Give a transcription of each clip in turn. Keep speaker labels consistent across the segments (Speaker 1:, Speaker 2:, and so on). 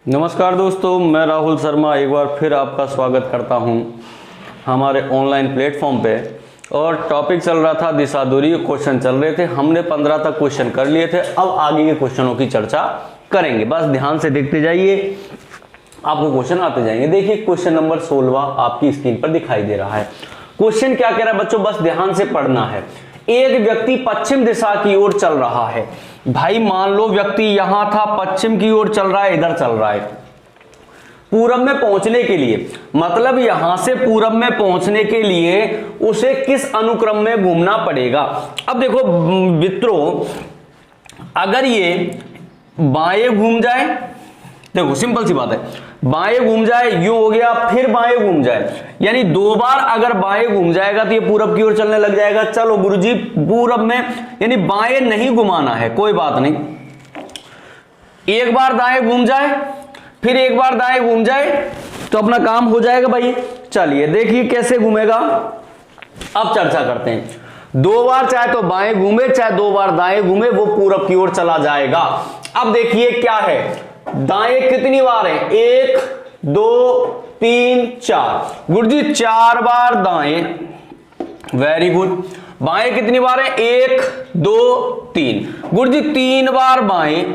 Speaker 1: नमस्कार दोस्तों, मैं राहुल शर्मा एक बार फिर आपका स्वागत करता हूं हमारे ऑनलाइन प्लेटफॉर्म पे। और टॉपिक चल रहा था दिशा दूरी, क्वेश्चन चल रहे थे। हमने 15 तक क्वेश्चन कर लिए थे। अब आगे के क्वेश्चनों की चर्चा करेंगे। बस ध्यान से देखते जाइए, आपको क्वेश्चन आते जाएंगे। देखिए क्वेश्चन नंबर 16 आपकी स्क्रीन पर दिखाई दे रहा है। क्वेश्चन क्या कह रहा है बच्चों, बस ध्यान से पढ़ना है। एक व्यक्ति पश्चिम दिशा की ओर चल रहा है। भाई मान लो व्यक्ति यहां था, पश्चिम की ओर चल रहा है, इधर चल रहा है। पूरब में पहुंचने के लिए, मतलब यहां से पूरब में पहुंचने के लिए उसे किस अनुक्रम में घूमना पड़ेगा। अब देखो मित्रों, अगर ये बाएं घूम जाए, देखो सिंपल सी बात है, बाएं घूम जाए, यूं हो गया, फिर बाएं घूम जाए, यानी दो बार अगर बाएं घूम जाएगा तो ये पूरब की ओर चलने लग जाएगा। चलो गुरुजी पूरब में, यानी बाएं नहीं घुमाना है, कोई बात नहीं। एक बार दाएं घूम जाए, फिर एक बार दाएं घूम जाए तो अपना काम हो जाएगा भाई। चलिए देखिए कैसे घूमेगा, अब चर्चा करते हैं। दो बार चाहे तो बाएं घूमे, चाहे दो बार दाएं घूमे, वो पूरब की ओर चला जाएगा। अब देखिए क्या है, दाएं कितनी बार है, 1 2 3 4। गुरुजी 4 बार दाएं, वेरी गुड। बाएं कितनी बार है, 1 2 3। गुरुजी 3 बार बाएं।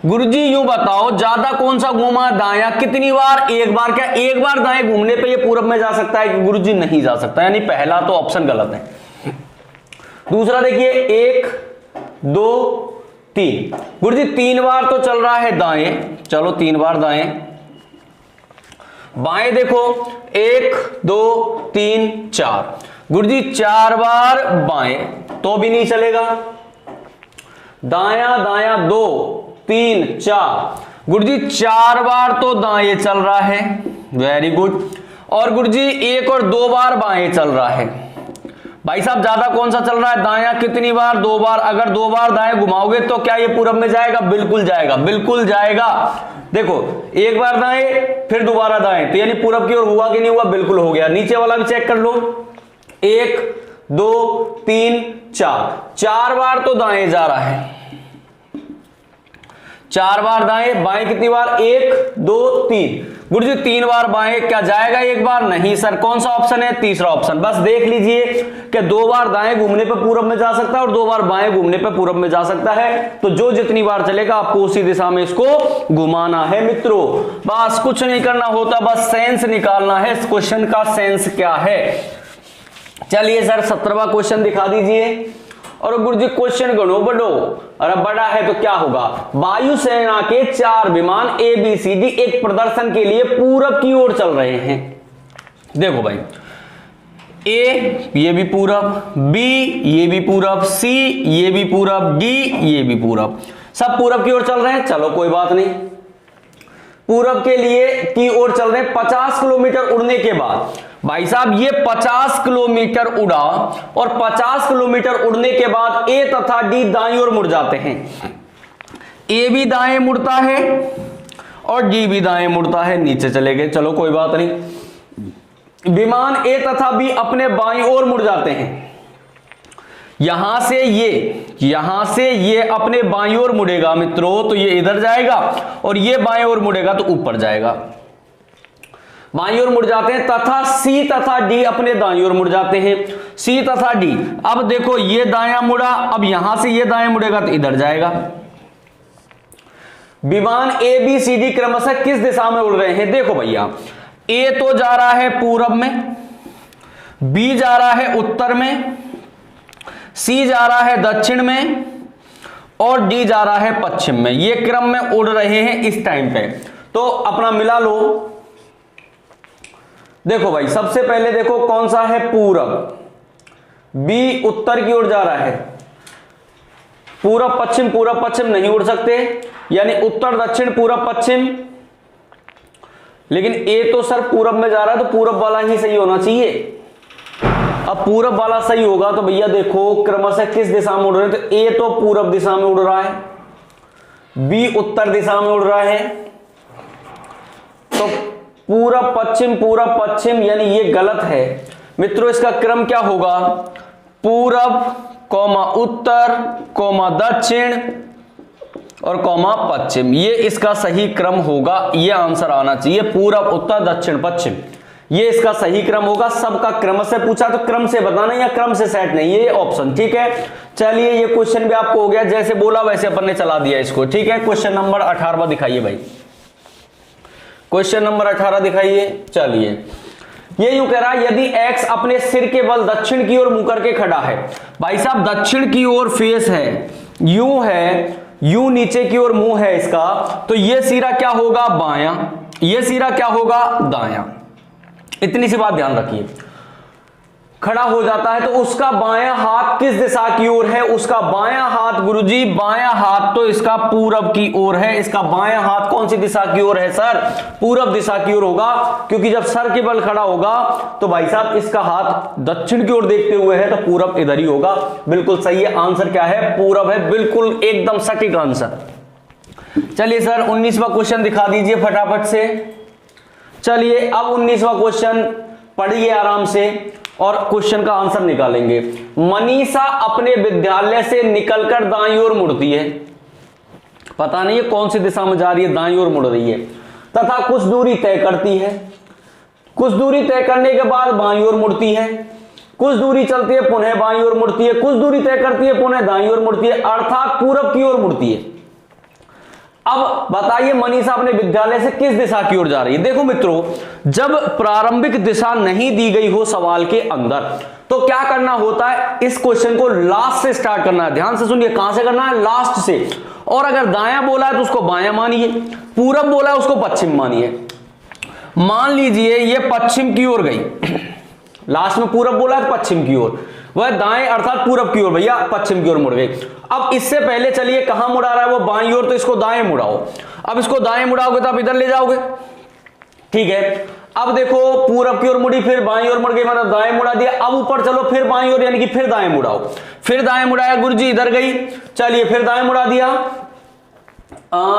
Speaker 1: गुरुजी यूं बताओ ज्यादा कौन सा घूमा, दाया कितनी बार, एक बार। क्या एक बार दाएं घूमने पे ये पूरब में जा सकता है कि गुरुजी नहीं जा सकता, यानी पहला तो ऑप्शन गलत है। दूसरा देखिए 1 2 3। गुरुजी 3 बार तो चल रहा है दाएं, चलो 3 बार दाएं। बाएं देखो 1 2 3 4। गुरुजी 4 बार बाएं तो भी नहीं चलेगा। दाया दाया 2 3 4। गुरुजी 4 बार तो दाएं चल रहा है, वेरी गुड। और गुरुजी 1 और 2 बार बाएं चल रहा है। भाई साहब ज्यादा कौन सा चल रहा है, दाया कितनी बार, 2 बार। अगर 2 बार दाएं घुमाओगे तो क्या ये पूरब में जाएगा, बिल्कुल जाएगा, बिल्कुल जाएगा। देखो एक बार दाएं फिर दोबारा दाएं, तो यानी पूरब की ओर हुआ कि नहीं हुआ, बिल्कुल हो गया। नीचे वाला भी चेक कर लो, 1 2 3 4। 4 बार तो दाएं जा रहा है, 4 बार दाएं। बाएं कितनी बार, 1 2 3। गुरुजी 3 बार बाएं, क्या जाएगा एक बार, नहीं सर। कौन सा ऑप्शन है, तीसरा ऑप्शन। बस देख लीजिए कि 2 बार दाएं घूमने पर पूरब में जा सकता है और 2 बार बाएं घूमने पर पूरब में जा सकता है। तो जो जितनी बार चलेगा आपको उसी दिशा में इसको घुमाना है मित्रों। बस कुछ नहीं करना होता, बस सेंस निकालना है, इस क्वेश्चन का सेंस क्या है। चलिए सर 17वां क्वेश्चन दिखा दीजिए। और गुरुजी क्वेश्चन गणो बढ़ो, अरे बड़ा है तो क्या होगा। वायुसेना के 4 विमान ABCD एक प्रदर्शन के लिए पूरब की ओर चल रहे हैं। देखो भाई, A ये भी पूरब, B ये भी पूरब, C ये भी पूरब, D ये भी पूरब, सब पूरब की ओर चल रहे हैं। चलो कोई बात नहीं, पूरब के लिए की ओर चल रहे हैं। 50 किलोमीटर उड़ने के बाद, भाई साहब ये 50 किलोमीटर उड़ा और 50 किलोमीटर उड़ने के बाद A तथा D दाईं ओर मुड़ जाते हैं। A भी दाएं मुड़ता है और D भी दाएं मुड़ता है, नीचे चले गए। चलो कोई बात नहीं। विमान A तथा B अपने बाईं ओर मुड़ जाते हैं। यहां से ये अपने बाईं ओर मुड़ेगा मित्रों, तो ये इधर जाएगा और ये बाएं ओर मुड़ेगा तो ऊपर जाएगा। बाईं ओर मुड़ जाते हैं। तथा C तथा D अपने दाईं ओर मुड़ जाते हैं। C तथा D, अब देखो ये दायां मुड़ा, अब यहां से ये दाएं मुड़ेगा तो इधर जाएगा। विमान ABCD क्रमशः किस दिशा में उड़ रहे हैं। देखो भैया, A तो जा रहा है पूरब में, B जा रहा है उत्तर में, C जा रहा है दक्षिण में और D जा रहा है पश्चिम में। ये क्रम में उड़ रहे हैं इस टाइम पे। तो अपना मिला लो। देखो भाई सबसे पहले देखो कौन सा है, पूरब। B उत्तर की ओर जा रहा है। पूरब पश्चिम नहीं उड़ सकते, यानी उत्तर दक्षिण पूरब पश्चिम। लेकिन A तो सर पूरब में जा रहा है, तो पूरब वाला ही सही होना चाहिए। अब पूरब वाला सही होगा तो भैया देखो क्रमशः किस दिशा में उड़ रहे हैं, तो A तो पूरब दिशा में उड़ रहा है, B उत्तर दिशा में उड़ रहा है। तो पूरब पश्चिम, यानी ये गलत है मित्रों। इसका क्रम क्या होगा, पूरब, उत्तर, दक्षिण, और कॉमा पश्चिम, ये इसका सही क्रम होगा। ये आंसर आना चाहिए पूरब उत्तर दक्षिण पश्चिम, ये इसका सही क्रम होगा। सबका क्रम से पूछा तो क्रम से बताना या क्रम से सेट नहीं, ये ऑप्शन। ठीक है, चलिए ये क्वेश्चन भी आपको हो गया, जैसे बोला वैसे अपन ने चला दिया इसको। ठीक है, क्वेश्चन नंबर 18 दिखाइए भाई, क्वेश्चन नंबर 18 दिखाइए। चलिए ये यूं कह रहा है, यदि x अपने सिर के बल दक्षिण की ओर मुंह करके खड़ा है, भाई साहब दक्षिण की ओर फेस है, यूं है, यूं नीचे की ओर मुंह है इसका, तो ये सिरा क्या होगा बायां, ये सिरा क्या होगा दायां। इतनी सी बात ध्यान रखिए। खड़ा हो जाता है तो उसका बायां हाथ किस दिशा की ओर है, उसका बायां हाथ गुरुजी, बायां हाथ तो इसका पूरब की ओर है। इसका बायां हाथ कौन सी दिशा की ओर है सर, पूरब दिशा की ओर होगा, क्योंकि जब सर के बल खड़ा होगा तो भाई साहब इसका हाथ दक्षिण की ओर देखते हुए है, तो पूरब इधर ही होगा। बिल्कुल सही है, आंसर क्या है पूरब है, बिल्कुल एकदम सटीक आंसर। चलिए सर 19वां क्वेश्चन दिखा दीजिए फटाफट से। चलिए अब 19वां क्वेश्चन पढ़िए आराम से और क्वेश्चन का आंसर निकालेंगे। मनीषा अपने विद्यालय से निकलकर दाईं ओर मुड़ती है, पता नहीं है कौन सी दिशा में जा रही है, दाईं ओर मुड़ रही है, तथा कुछ दूरी तय करती है। कुछ दूरी तय करने के बाद बाईं ओर मुड़ती है, कुछ दूरी चलती है पुनः बाईं ओर मुड़ती है, कुछ दूरी तय करती है पुनः दाईं ओर मुड़ती है, अर्थात पूरब की ओर मुड़ती है। अब बताइए मनीषा अपने विद्यालय से किस दिशा की ओर जा रही है। देखो मित्रों, जब प्रारंभिक दिशा नहीं दी गई हो सवाल के अंदर तो क्या करना होता है, इस क्वेश्चन को लास्ट से स्टार्ट करना है। ध्यान से सुनिए, कहां से करना है, लास्ट से। और अगर दायां बोला है तो उसको बायां मानिए, पूरब बोला है उसको पश्चिम मानिए। मान लीजिए ये पश्चिम की ओर गई, लास्ट में पूरब बोला है पश्चिम की ओर, वह दाएं अर्थात पूरब की ओर, भैया पश्चिम की ओर मुड़ गई। अब इससे पहले चलिए कहां मुड़ा रहा है वो बाईं ओर, तो इसको दाएं मुड़ाओ। अब इसको दाएं मुड़ाओगे तो आप इधर ले जाओगे। ठीक है, अब देखो पूरब की ओर मुड़ी, फिर बाईं ओर मुड़ गई, मतलब दाएं मुड़ा दिया। अब ऊपर चलो फिर बाईं ओर, यानी कि फिर दाएं मुड़ाओ, फिर दाएं मुड़ाया गुरुजी इधर गई, चलिए फिर दाएं मुड़ा दिया,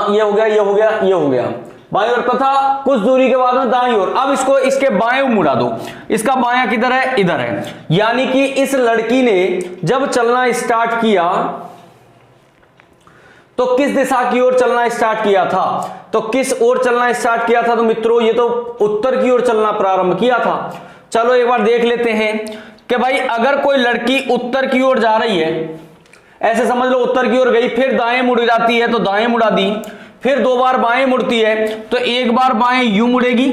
Speaker 1: ये हो गया, ये हो गया, ये हो गया बाईं ओर, तथा कुछ दूरी के बाद में दाईं ओर। अब इसको इसके बाएं मुड़ा दो, इसका बायां किधर है, इधर है। यानी कि इस लड़की ने जब चलना स्टार्ट किया तो किस दिशा की ओर चलना स्टार्ट किया था, तो किस ओर चलना स्टार्ट किया था, तो मित्रों ये तो उत्तर की ओर चलना प्रारंभ किया था। चलो एक बार देख लेते हैं कि भाई अगर कोई लड़की उत्तर की ओर जा रही है, ऐसे समझ लो उत्तर की ओर गई, फिर दाएं मुड़ जाती है तो दाएं मुड़ा दी, फिर दो बार बाएं मुड़ती है तो एक बार बाएं यूं मुड़ेगी,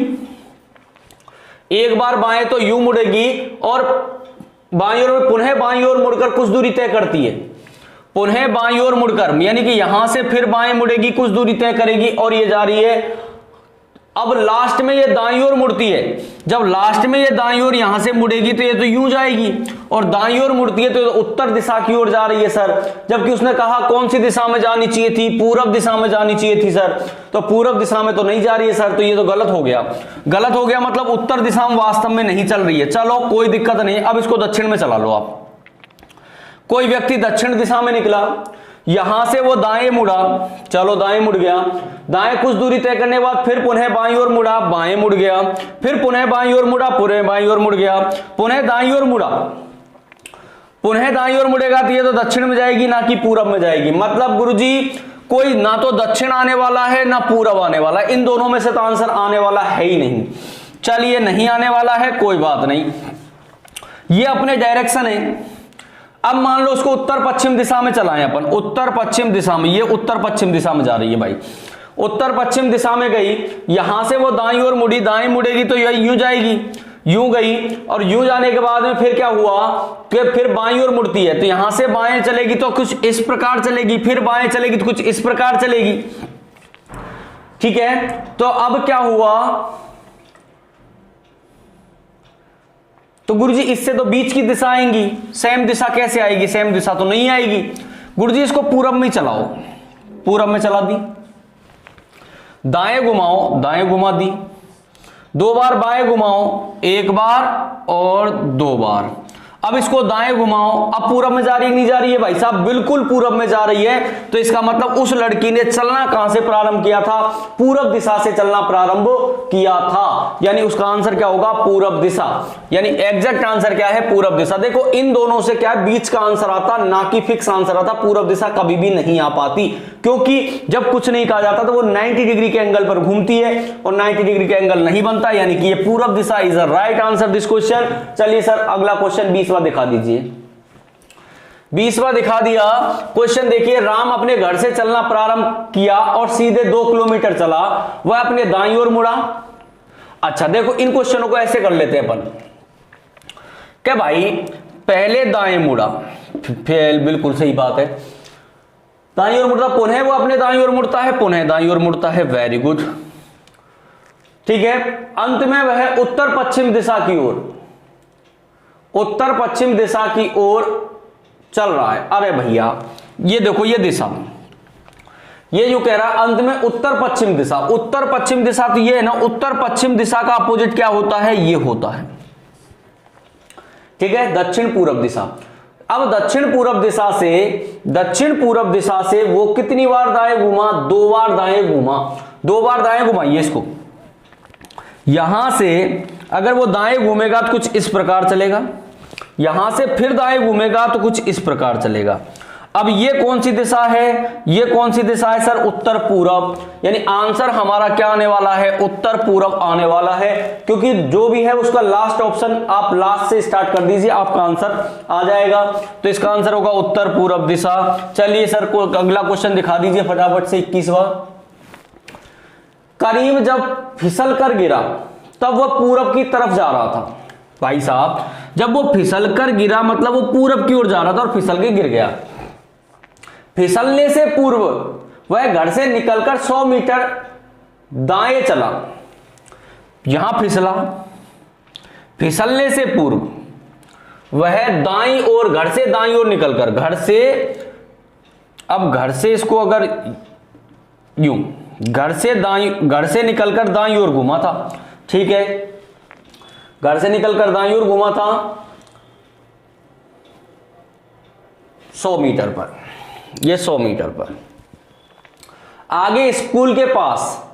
Speaker 1: एक बार बाएं तो यूं मुड़ेगी, और बाईं ओर में पुनः बाईं ओर मुड़कर कुछ दूरी तय करती है, पुनः बाईं ओर मुड़कर, यानी कि यहां से फिर बाएं मुड़ेगी, कुछ दूरी तय करेगी और ये जा रही है। अब लास्ट में ये दाईं ओर मुड़ती है, जब लास्ट में ये दाईं ओर यहां से मुड़ेगी तो ये तो यूं जाएगी, और दाईं ओर मुड़ती है तो उत्तर दिशा की ओर जा रही है सर। जबकि उसने कहा कौन सी दिशा में जानी चाहिए थी, पूरब दिशा में जानी चाहिए थी सर, तो पूरब दिशा में तो नहीं जा रही है सर, तो ये तो गलत हो गया। गलत हो गया मतलब उत्तर दिशा में वास्तव में नहीं चल रही है। चलो कोई दिक्कत नहीं, अब इसको दक्षिण में चला लो आप। कोई व्यक्ति दक्षिण दिशा में निकला, यहां से वो दाएं मुड़ा, चलो दाएं मुड़ गया, दाएं कुछ दूरी तय करने के बाद फिर पुनः बाईं ओर मुड़ा, बाएं मुड़ गया, फिर पुनः बाईं ओर मुड़ा, पुनः बाईं ओर मुड़ गया, पुनः दाईं ओर मुड़ा, पुनः दाईं ओर मुड़ेगा तो ये तो दक्षिण में जाएगी ना कि पूरब में जाएगी। मतलब गुरुजी कोई ना तो दक्षिण आने वाला है ना पूरब आने वाला है, इन दोनों में से तो आंसर आने वाला है ही नहीं। चलिए नहीं आने वाला है कोई बात नहीं, ये अपने डायरेक्शन है। अब मान लो उसको उत्तर पश्चिम दिशा में चलाएं अपन, उत्तर पश्चिम दिशा में, ये उत्तर पश्चिम दिशा में जा रही है भाई, उत्तर पश्चिम दिशा में गई, यहां से वो दाईं ओर मुड़ी, दाएं मुड़ेगी तो यूं जाएगी, यूं गई, और यूं जाने के बाद में फिर क्या हुआ कि फिर बाईं ओर मुड़ती है, तो यहां से बाएं चलेगी तो कुछ इस प्रकार चलेगी, फिर बाएं चलेगी तो कुछ इस प्रकार चलेगी। ठीक है, तो अब क्या हुआ, तो गुरुजी इससे तो बीच की दिशा आएंगी, सेम दिशा कैसे आएगी, सेम दिशा तो नहीं आएगी। गुरुजी इसको पूरब में चलाओ, पूरब में चला दी, दाएं घुमाओ, दाएं घुमा दी, दो बार बाएं घुमाओ, एक बार और दो बार। अब इसको दाएं घुमाओ, अब पूरब में जा रही है नहीं जा रही है भाई साहब, बिल्कुल पूरब में जा रही है। तो इसका मतलब उस लड़की ने चलना कहां से प्रारंभ किया था, पूरब दिशा से चलना प्रारंभ किया था, यानी उसका आंसर क्या होगा, पूरब दिशा। यानी एग्जैक्ट आंसर क्या है, पूरब दिशा। देखो इन दोनों से क्या है, बीच का आंसर आता, ना कि फिक्स आंसर आता। पूरब दिशा कभी भी नहीं आ पाती, क्योंकि जब कुछ नहीं कहा जाता तो वो 90 डिग्री के एंगल पर घूमती है और 90 डिग्री के एंगल नहीं बनता, यानी कि ये पूरब दिशा is the right answer this question. चलिए सर अगला क्वेश्चन 20वां दिखा दीजिए। 20वां दिखा दिया क्वेश्चन, देखिए राम अपने घर से चलना प्रारंभ किया और सीधे 2 किलोमीटर चला, वह अपने दाईं ओर मुड़ा। अच्छा देखो इन क्वेश्चनों को ऐसे कर लेते हैं अपन, क्या भाई पहले दाएं मुड़ा, फेल, बिल्कुल सही बात है, दाईं ओर मुड़ता, पुनः वो अपने दाईं ओर मुड़ता है, पुनः दाईं ओर मुड़ता है, वेरी गुड, ठीक है। अंत में वह उत्तर पश्चिम दिशा की ओर, उत्तर पश्चिम दिशा की ओर चल रहा है। अरे भैया ये देखो ये दिशा, ये जो कह रहा है अंत में उत्तर पश्चिम दिशा, उत्तर पश्चिम दिशा तो ये है ना, उत्तर पश्चिम दिशा का अपोजिट क्या होता है, ये होता है, ठीक है, दक्षिण पूरब दिशा। अब दक्षिण पूरब दिशा से, दक्षिण पूरब दिशा से वो कितनी बार दाएं घुमा, 2 बार दाएं घुमा, 2 बार दाएं घुमाइए इसको। यहां से अगर वो दाएं घूमेगा तो कुछ इस प्रकार चलेगा, यहां से फिर दाएं घूमेगा तो कुछ इस प्रकार चलेगा। अब ये कौन सी दिशा है, ये कौन सी दिशा है सर, उत्तर पूरब, यानी आंसर हमारा क्या आने वाला है, उत्तर पूरब आने वाला है, क्योंकि जो भी है उसका लास्ट ऑप्शन आप लास्ट से स्टार्ट कर दीजिए, आपका आंसर आ जाएगा। तो इसका आंसर होगा उत्तर पूरब दिशा। चलिए सर को अगला क्वेश्चन दिखा दीजिए फटाफट से, 21वां। करीम जब फिसल कर गिरा तब वह पूरब की तरफ जा रहा था। भाई साहब जब वो फिसल कर गिरा मतलब वो पूरब की ओर जा रहा था और फिसल के गिर गया। फिसलने से पूर्व वह घर से निकलकर 100 मीटर दाएं चला, यहां फिसला, फिसलने से पूर्व वह दाईं ओर, घर से दाईं ओर निकलकर, घर से, अब घर से इसको अगर यूं, घर से निकलकर दाईं ओर घूमा था, ठीक है, घर से निकलकर दाईं ओर घूमा था 100 मीटर पर, ये 100 मीटर पर। आगे स्कूल के पास,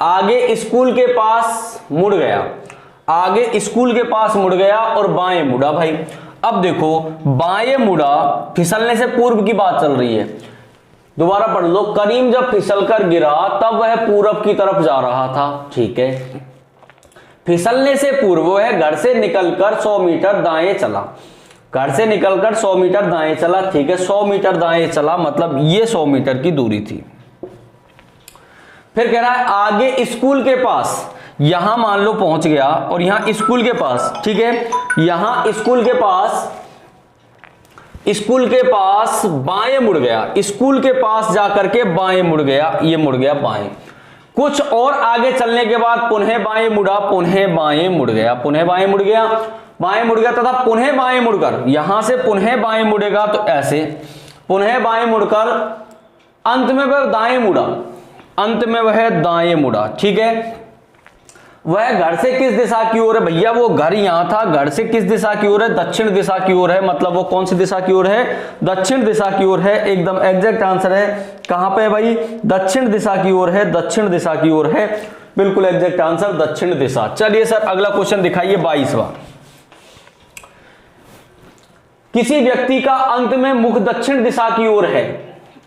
Speaker 1: आगे स्कूल के पास मुड़ गया, आगे स्कूल के पास मुड़ गया और बाएं मुड़ा। भाई अब देखो बाएं मुड़ा, फिसलने से पूर्व की बात चल रही है, दोबारा पढ़ लो। करीम जब फिसलकर गिरा तब वह पूरब की तरफ जा रहा था, ठीक है। फिसलने से पूर्व वह घर से निकलकर 100 मीटर दाएं चला, घर से निकलकर 100 मीटर दाएं चला, ठीक है, 100 मीटर दाएं चला मतलब ये 100 मीटर की दूरी थी। फिर कह रहा है आगे स्कूल के पास, यहां मान लो पहुंच गया और यहां स्कूल के पास, ठीक है, यहां स्कूल के पास, स्कूल के पास बाएं मुड़ गया, स्कूल के पास जाकर के बाएं मुड़ गया, ये मुड़ गया बाएं। कुछ और आगे चलने के बाद पुनः बाएं मुड़ा, पुनः बाएं मुड़ गया, पुनः बाएं मुड़ गया, बाएं मुड़ गया तथा पुनः बाएं मुड़कर, यहां से पुनः बाएं मुड़ेगा तो ऐसे, पुनः बाएं मुड़कर अंत में वह दाएं मुड़ा, अंत में वह दाएं मुड़ा, ठीक है। वह घर से किस दिशा की ओर है, भैया वो घर यहां था, घर से किस दिशा की ओर है, दक्षिण दिशा की ओर है, मतलब वो कौन सी दिशा की ओर है, दक्षिण दिशा की ओर है, एकदम एग्जैक्ट आंसर है। कहां पे है भाई, दक्षिण दिशा की ओर है, दक्षिण दिशा की ओर है, बिल्कुल एग्जैक्ट आंसर दक्षिण दिशा। चलिए सर अगला क्वेश्चन दिखाइए 22वां। किसी व्यक्ति का अंत में मुख दक्षिण दिशा की ओर है,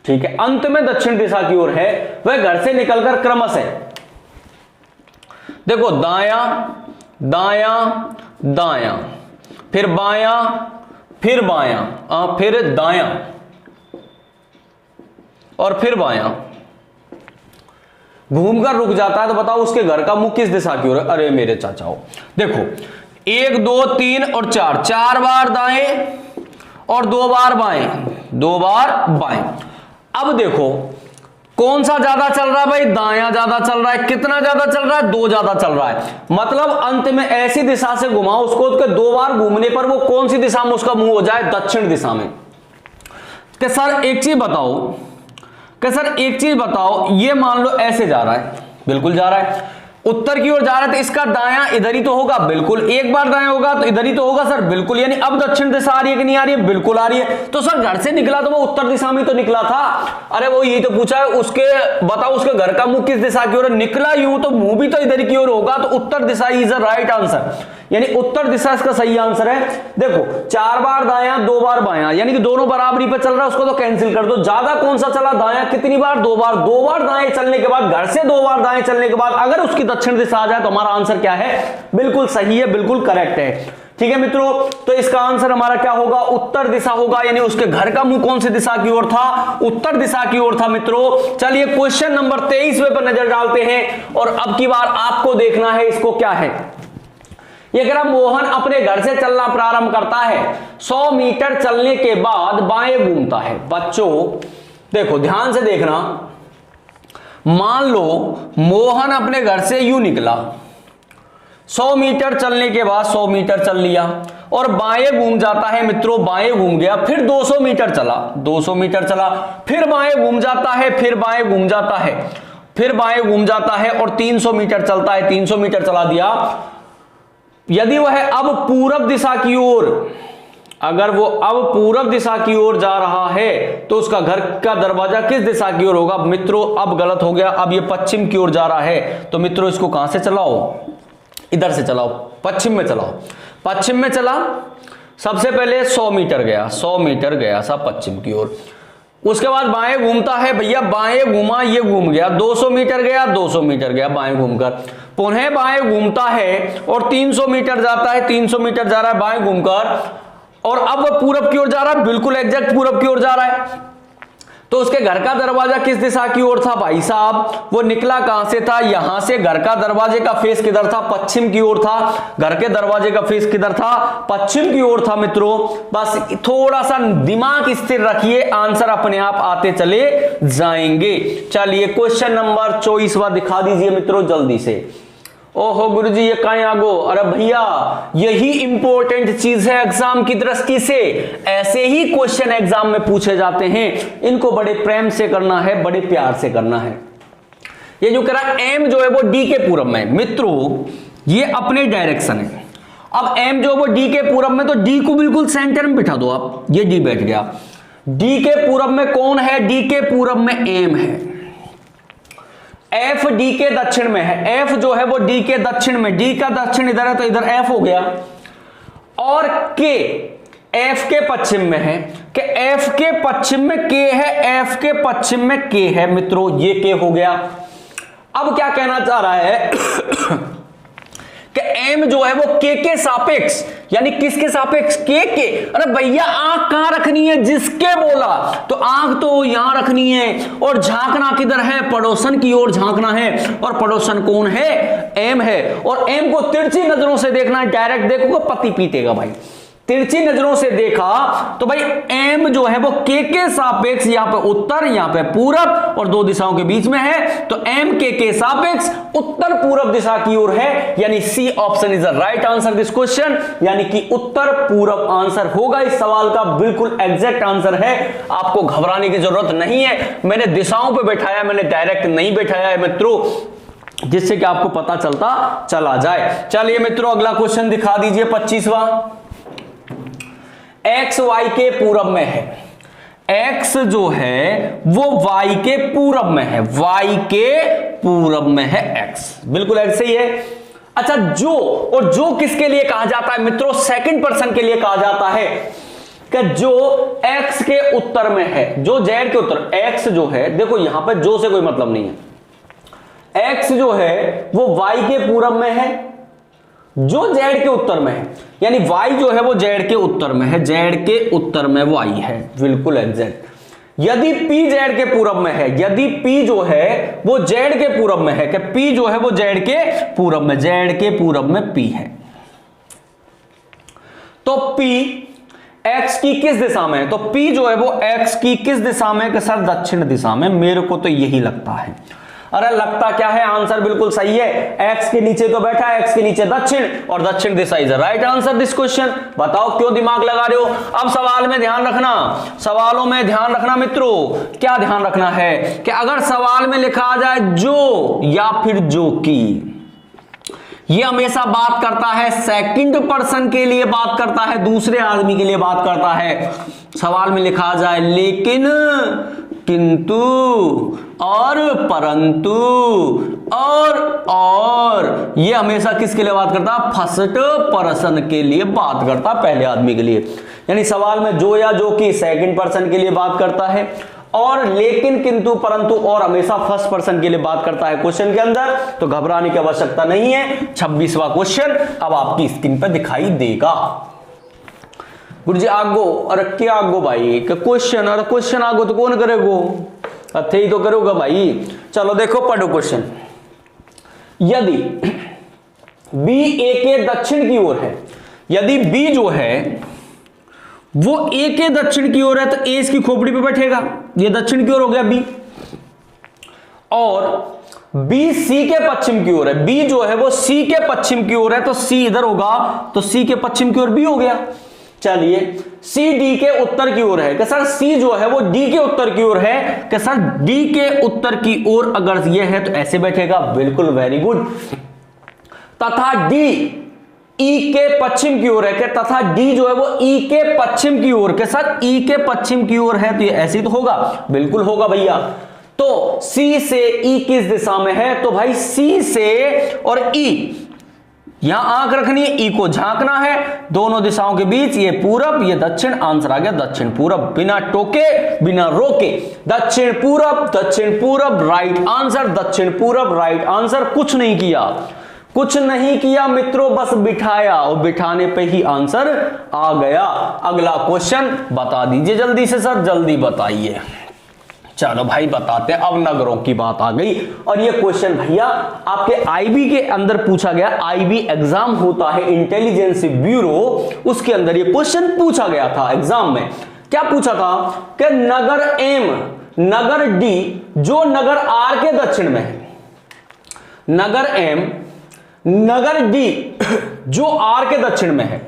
Speaker 1: ठीक है, अंत में दक्षिण दिशा की ओर है, वह घर से निकलकर क्रमशः, देखो दायां दायां दायां, फिर बायां, फिर बायां, फिर दायां और फिर बायां घूमकर रुक जाता है। तो बताओ उसके घर का मुख किस दिशा की ओर है। अरे मेरे चाचाओ देखो 1 2 3 और 4, 4 बार दाएं और 2 बार बाएं, 2 बार बाएं। अब देखो कौन सा ज्यादा चल रहा है भाई, दायां ज्यादा चल रहा है। कितना ज्यादा चल रहा है, 2 ज्यादा चल रहा है। मतलब अंत में ऐसी दिशा से घुमाओ उसको कि 2 बार घूमने पर वो कौन सी दिशा में उसका मुंह हो जाए, दक्षिण दिशा में। कि सर एक चीज बताओ, कि सर एक चीज बताओ, ये मान लो ऐसे जा रहा है, बिल्कुल जा रहा है, उत्तर की ओर जा रहा है तो इसका दायां इधर ही तो होगा, बिल्कुल। एक बार दायां होगा तो इधर ही तो होगा सर, बिल्कुल। यानी अब दक्षिण दिशा आ रही है कि नहीं आ रही है? बिल्कुल आ रही है। तो सर घर से निकला तो वो उत्तर दिशा में तो निकला था। अरे वो यही तो पूछा है, उसके बताओ उसके घर का मुंह किस दिशा की ओर है? निकला यूं तो मुंह भी तो इधर की ओर होगा, तो उत्तर दिशा इज द राइट आंसर, यानी उत्तर दिशा इसका सही आंसर है। देखो 4 बार दायां 2 बार बायां, यानी कि दोनों बराबरी पे चल रहा है, उसको तो कैंसिल कर दो। ज्यादा कौन सा चला? दायां। कितनी बार? 2 बार। 2 बार दाएं चलने के बाद, घर से 2 बार दाएं चलने के बाद अगर उसकी दक्षिण दिशा आ जाए तो हमारा आंसर क्या है? बिल्कुल सही है, बिल्कुल करेक्ट है। ठीक है मित्रों, तो इसका आंसर हमारा क्या होगा? उत्तर दिशा होगा, यानी उसके घर का मुंह कौन सी दिशा की ओर था? उत्तर दिशा की ओर था मित्रों। चलिए क्वेश्चन नंबर 23वें पर नजर डालते हैं, और अब की बार आपको देखना है इसको क्या है। ये कह रहा मोहन अपने घर से चलना प्रारंभ करता है, 100 मीटर चलने के बाद बाएं घूमता है। बच्चों देखो ध्यान से देखना, मान लो मोहन अपने घर से यूं निकला, 100 मीटर चलने के बाद 100 मीटर चल लिया और बाएं घूम जाता है मित्रों, बाएं घूम गया, फिर 200 मीटर चला, 200 मीटर चला, फिर बाएं घूम जाता है, फिर बाएं घूम जाता है, फिर बाएं घूम जाता है और 300 मीटर चलता है, 300 मीटर चला दिया। यदि वह अब पूरब दिशा की ओर, अगर वो अब पूरब दिशा की ओर जा रहा है तो उसका घर का दरवाजा किस दिशा की ओर होगा? मित्रों अब गलत हो गया, अब ये पश्चिम की ओर जा रहा है, तो मित्रों इसको कहां से चलाओ? इधर से चलाओ, पश्चिम में चलाओ। पश्चिम में चला, सबसे पहले 100 मीटर गया, 100 मीटर गया सब पश्चिम की ओर, उसके बाद बाएं घूमता है भैया, बाएं घूमा, ये घूम गया, 200 मीटर गया, 200 मीटर गया बाएं घूमकर, पुनः बाएं घूमता है और 300 मीटर जाता है, 300 मीटर जा रहा है बाएं घूमकर, और अब पूरब की ओर जा रहा है, बिल्कुल एग्जैक्ट पूरब की ओर जा रहा है। तो उसके घर का दरवाजा किस दिशा की ओर था भाई साहब? वो निकला कहां से था? यहां से। घर का दरवाजे का फेस किधर था? पश्चिम की ओर था। घर के दरवाजे का फेस किधर था? पश्चिम की ओर था मित्रों। बस थोड़ा सा दिमाग स्थिर रखिए, आंसर अपने आप आते चले जाएंगे। चलिए क्वेश्चन नंबर 24वां दिखा दीजिए मित्रों जल्दी से। ओहो गुरुजी ये कहां आ गो? अरे भैया यही इंपॉर्टेंट चीज है एग्जाम की दृष्टि से, ऐसे ही क्वेश्चन एग्जाम में पूछे जाते हैं, इनको बड़े प्रेम से करना है, बड़े प्यार से करना है। ये जो कह रहा एम जो है वो डी के पूरब में, मित्रों ये अपने डायरेक्शन है। अब एम जो वो डी के पूरब में, तो डी को बिल्कुल सेंटर में बिठा दो आप, ये डी बैठ गया। डी के पूरब में कौन है? डी के पूरब में एम है। एफ डी के दक्षिण में है, एफ जो है वो डी के दक्षिण में, डी का दक्षिण इधर है तो इधर एफ हो गया, और के एफ के पश्चिम में है, कि एफ के पश्चिम में के है, एफ के पश्चिम में के है मित्रों, ये के हो गया। अब क्या कहना चाह रहा है कि एम जो है वो के सापेक्ष, यानी किसके सापेक्ष? के। अरे भैया आंख कहां रखनी है? जिसके बोला तो आंख तो यहां रखनी है, और झांकना किधर है? पड़ोसन की ओर झांकना है, और पड़ोसन कौन है? एम है। और एम को तिरछी नजरों से देखना है, डायरेक्ट देखोगे पति पीटेगा भाई। तिरछी नजरों से देखा तो भाई एम जो है वो के सापेक्ष, यहां पे उत्तर, यहां पे पूरब, और 2 दिशाओं के बीच में है, तो एम के सापेक्ष उत्तर पूरब दिशा की ओर है, यानी C option is the right answer this question, यानी कि उत्तर पूरब आंसर होगा इस सवाल का, बिल्कुल एग्जैक्ट आंसर है। आपको घबराने की जरूरत नहीं है, मैंने दिशाओं पे बैठाया, मैंने डायरेक्ट नहीं बैठाया है मित्रों, जिससे कि आपको पता चलता चला जाए। चलिए मित्रों अगला क्वेश्चन दिखा दीजिए 25वां। एक्स वाई के पूरब में है, एक्स जो है वो वाई के पूरब में है, वाई के पूरब में है एक्स, बिल्कुल ऐसे ही है। अच्छा जो, और जो किसके लिए कहा जाता है मित्रों? सेकंड पर्सन के लिए कहा जाता है कि जो एक्स के उत्तर में है, जो जेड के उत्तर, एक्स जो है देखो यहां पर जो से कोई मतलब नहीं है, एक्स जो है वो वाई के पूरब में है, जो जेड के उत्तर में है, यानी y जो है वो जेड के उत्तर में है, जेड के उत्तर में वो y है, बिल्कुल एग्जैक्ट। यदि p जेड के पूरब में है, यदि p जो है वो जेड के पूरब में है, कि p जो है वो जेड के पूरब में, जेड के पूरब में p है, तो p x की किस दिशा में है? तो p जो है वो x की किस दिशा में? कि सर दक्षिण दिशा में, मेरे को तो यही लगता है। अरे लगता क्या है? आंसर बिल्कुल सही है, एक्स के नीचे तो बैठा है, एक्स के नीचे दक्षिण, और दक्षिण दिशा is the right answer this question. बताओ क्यों दिमाग लगा रहे हो? अब सवाल में ध्यान रखना, सवालों में ध्यान रखना मित्रों, क्या ध्यान रखना है कि अगर सवाल में लिखा आ जाए जो या फिर जो की, ये हमेशा बात करता है सेकंड पर्सन के लिए, बात करता है दूसरे आदमी के लिए बात करता है। सवाल में लिखा जाए लेकिन, किंतु और परंतु और ये हमेशा किसके लिए बात करता है? फर्स्ट पर्सन के लिए बात करता, पहले आदमी के लिए। यानी सवाल में जो या जो की सेकंड पर्सन के लिए बात करता है, और लेकिन, किंतु, परंतु और हमेशा फर्स्ट पर्सन के लिए बात करता है क्वेश्चन के अंदर। तो घबराने की आवश्यकता नहीं है। 26वां क्वेश्चन अब आपकी स्क्रीन पर दिखाई देगा। गुरुजी आगो, अरे क्या आगो भाई के क्वेश्चन, अरे क्वेश्चन आगो तो कौन करेगो? अथे ही तो करोगा भाई। चलो देखो, पढ़ो क्वेश्चन। यदि बी ए के दक्षिण की ओर है, यदि बी जो है वो ए के दक्षिण की ओर है, तो ए इसकी खोपड़ी पे बैठेगा, ये दक्षिण की ओर हो गया बी। और बी सी के पश्चिम की ओर है, बी जो है वो सी के पश्चिम की ओर है, तो सी इधर होगा, तो सी के पश्चिम की ओर बी हो गया। चलिए, सी डी के उत्तर की ओर है कि सर सी जो है वो डी के उत्तर की ओर है, कि सर डी के उत्तर की ओर अगर ये है तो ऐसे बैठेगा, बिल्कुल वेरी गुड। तथा डी ई के पश्चिम की ओर है, कि तथा डी जो है वो ई के पश्चिम की ओर, के सर ई के पश्चिम की ओर है, तो ये ऐसे ही तो होगा, बिल्कुल होगा भैया। तो सी से ई किस दिशा में है? तो भाई सी से और ई, यहां आंख रखनी है, ई को झांकना है, दोनों दिशाओं के बीच, ये पूरब ये दक्षिण, आंसर आ गया दक्षिण पूरब, बिना टोके बिना रोके, दक्षिण पूरब राइट आंसर, दक्षिण पूरब राइट आंसर। कुछ नहीं किया, कुछ नहीं किया मित्रों, बस बिठाया, और बिठाने पे ही आंसर आ गया। अगला क्वेश्चन बता दीजिए जल्दी से सर, जल्दी बताइए। चलो भाई बताते हैं, अब नगरों की बात आ गई। और ये क्वेश्चन भैया आपके आईबी के अंदर पूछा गया, आईबी एग्जाम होता है इंटेलिजेंस ब्यूरो, उसके अंदर ये क्वेश्चन पूछा गया था एग्जाम में। क्या पूछा था कि नगर एम नगर डी जो नगर आर के दक्षिण में है, नगर एम नगर डी जो आर के दक्षिण में है,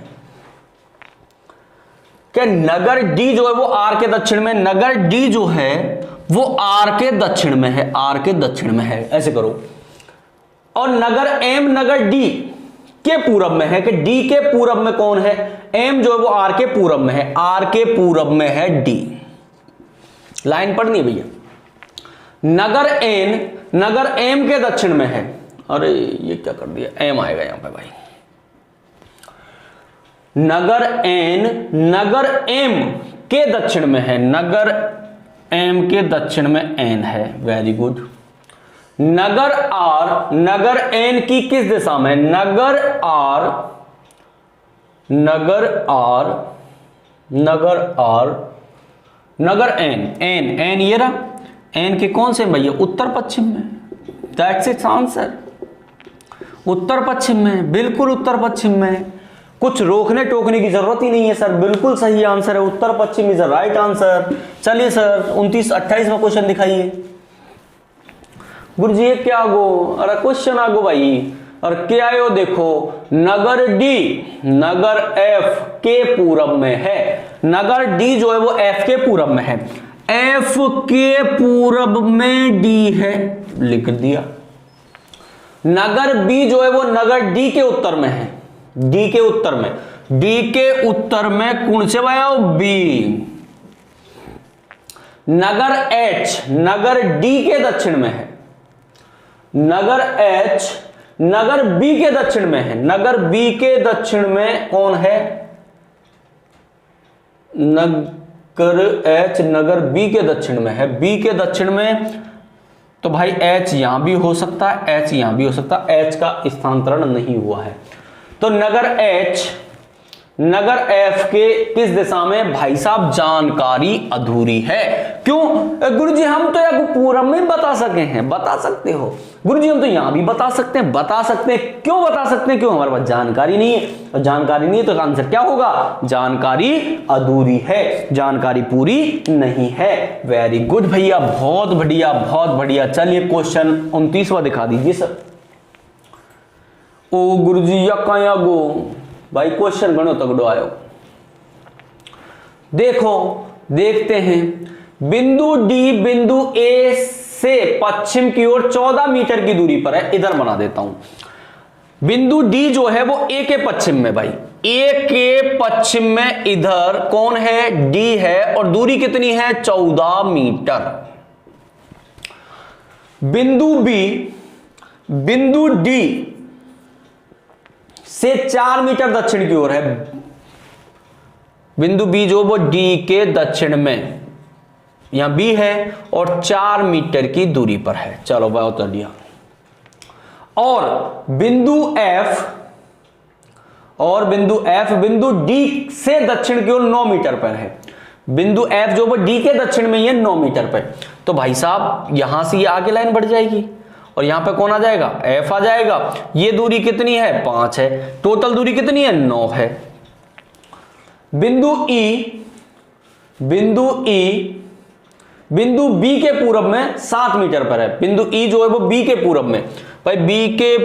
Speaker 1: कि नगर डी जो है वो आर के दक्षिण में, नगर डी जो है वो आर के दक्षिण में है, आर के दक्षिण में है, ऐसे करो। और नगर एम नगर डी के पूरब में है, कि डी के पूरब में कौन है? एम जो है वो आर के पूरब में है, आर के पूरब में है डी। लाइन पढ़नी है भैया। नगर एन नगर एम के दक्षिण में है, अरे ये क्या कर दिया, एम आएगा यहां पे भाई। नगर एन नगर एम के दक्षिण में है, नगर एम के दक्षिण में एन है, वेरी गुड। नगर आर नगर एन की किस दिशा में? नगर आर नगर आर नगर आर नगर एन एन एन ये रहा, एन के कौन से भैया? उत्तर पश्चिम में, दैट्स इट्स आंसर। उत्तर पश्चिम में, बिल्कुल उत्तर पश्चिम में, कुछ रोकने टोकने की जरूरत ही नहीं है सर, बिल्कुल सही आंसर है, उत्तर पश्चिम इज द राइट आंसर। चलिए सर 29-28वां क्वेश्चन दिखाइए। गुरुजी ये क्या गो, अरे क्वेश्चन आगो भाई, और क्या आयो देखो, नगर डी नगर एफ के पूरब में है, नगर डी जो है वो एफ के पूरब में है, एफ के पूरब में डी है, लिख दिया। नगर बी जो है वो नगर डी के उत्तर में है, डी के उत्तर में, डी के उत्तर में कौन से भाई? बी। नगर एच नगर डी के दक्षिण में है, नगर एच नगर बी के दक्षिण में है, नगर बी के दक्षिण में कौन है? नगर एच नगर बी के दक्षिण में है, बी के दक्षिण में, तो भाई एच यहां भी हो सकता है, एच यहां भी हो सकता है, एच का स्थानांतरण नहीं हुआ है। तो नगर एच नगर एफ के किस दिशा में? भाई साहब जानकारी अधूरी है। क्यों गुरुजी? हम तो यार पूरब में बता सके हैं, बता सकते हो गुरुजी, हम तो यहां भी बता सकते हैं, बता सकते हैं। क्यों बता सकते हैं? क्यों? हमारे पास जानकारी नहीं है, और जानकारी नहीं है तो आंसर क्या होगा? जानकारी अधूरी है, जानकारी पूरी नहीं है। वेरी गुड भैया, बहुत बढ़िया बहुत बढ़िया। चलिए क्वेश्चन 29वां दिखा दीजिए सर। ओ गुरुजी या काया गो भाई, क्वेश्चन गणो तगड़ो आयो। देखो देखते हैं, बिंदु डी बिंदु ए से पश्चिम की ओर 14 मीटर की दूरी पर है, इधर बना देता हूं। बिंदु डी जो है वो ए के पश्चिम में, भाई ए के पश्चिम में इधर कौन है, डी है, और दूरी कितनी है, 14 मीटर। बिंदु बी बिंदु डी से 4 मीटर दक्षिण की ओर है। बिंदु बी जो वो डी के दक्षिण में, यहां बी है और 4 मीटर की दूरी पर है। चलो भाई उतर दिया। और बिंदु एफ बिंदु डी से दक्षिण की ओर 9 मीटर पर है। बिंदु एफ जो वो डी के दक्षिण में ही है 9 मीटर पर। तो भाई साहब यहां से ये आगे लाइन बढ़ जाएगी और यहां पे कौन आ जाएगा, एफ आ जाएगा। ये दूरी कितनी है, 5 है। टोटल दूरी कितनी है, 9 है। बिंदु ई बिंदु बी के पूरब में 7 मीटर पर है। बिंदु ई जो है वो बी के पूरब में, भाई बी के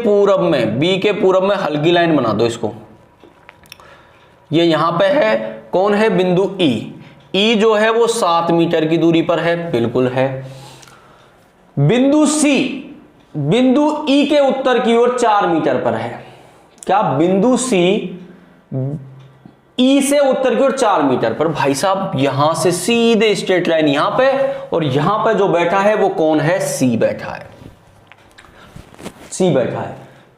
Speaker 1: पूरब में हल्की लाइन बना दो इसको। ये यहां पे है, कौन है, बिंदु ई जो है वो 7 मीटर की दूरी पर है, बिल्कुल है। बिंदु सी बिंदु ई के उत्तर की ओर 4 मीटर पर है। क्या, बिंदु सी ई से उत्तर की ओर 4 मीटर पर। भाई साहब यहां से सीधे स्ट्रेट लाइन यहां पे, और यहां पे जो बैठा है वो कौन है, सी बैठा है,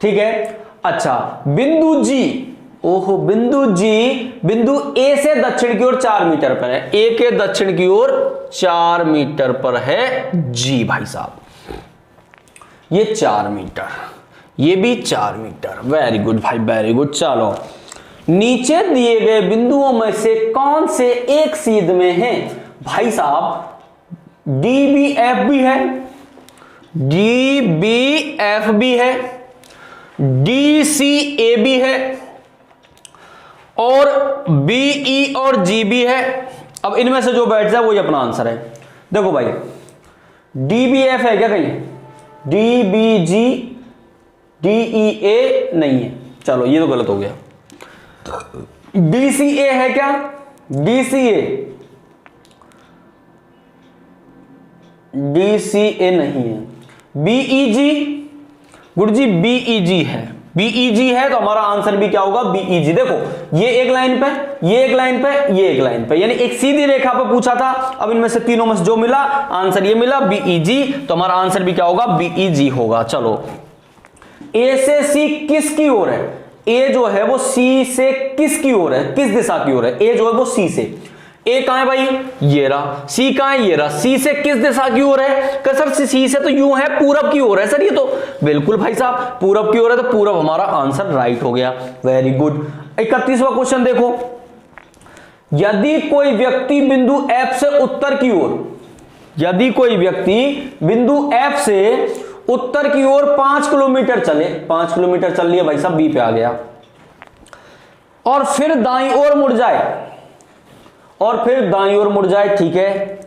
Speaker 1: ठीक है। अच्छा बिंदु जी, बिंदु ए से दक्षिण की ओर 4 मीटर पर है। ए के दक्षिण की ओर 4 मीटर पर है जी। भाई साहब ये 4 मीटर, ये भी 4 मीटर। वेरी गुड भाई, वेरी गुड। चलो नीचे दिए गए बिंदुओं में से कौन से एक सीध में है। भाई साहब डी बी एफ भी है, डी सी ए भी है, और बी ई और जी भी है। अब इनमें से जो बैठ जाए वही अपना आंसर है। देखो भाई डी बी एफ है क्या कहीं, D B G D E A नहीं है, चलो ये तो गलत हो गया। डी सी ए है क्या, डी सी ए नहीं है। Be ji, Guru ji be जी है तो हमारा आंसर भी क्या होगा, बीई जी। देखो ये एक लाइन पे, ये एक लाइन पे, ये एक लाइन पे, यानी एक सीधी रेखा पे पूछा था। अब इनमें से तीनों में से जो मिला आंसर ये मिला, बीई जी, तो हमारा आंसर भी क्या होगा, बीई जी होगा। चलो ए से सी किसकी ओर है, ए जो है वो सी से किसकी ओर है, किस दिशा की ओर है, ए जो है वो सी से। ए कहां है भाई, ये रहा। सी कहां है, ये रहा। सी से किस दिशा की ओर है, सर सी से तो यूं है, पूरब की ओर है सर। ये तो बिल्कुल भाई साहब पूरब की ओर है, तो पूरब हमारा आंसर राइट हो गया। Very good. 31वां क्वेश्चन देखो, यदि कोई व्यक्ति बिंदु एफ से उत्तर की ओर, यदि कोई व्यक्ति बिंदु एफ से उत्तर की ओर 5 किलोमीटर चले, 5 किलोमीटर चल लिया भाई साहब, बी पे आ गया, और फिर दाईं ओर मुड़ जाए, ठीक है।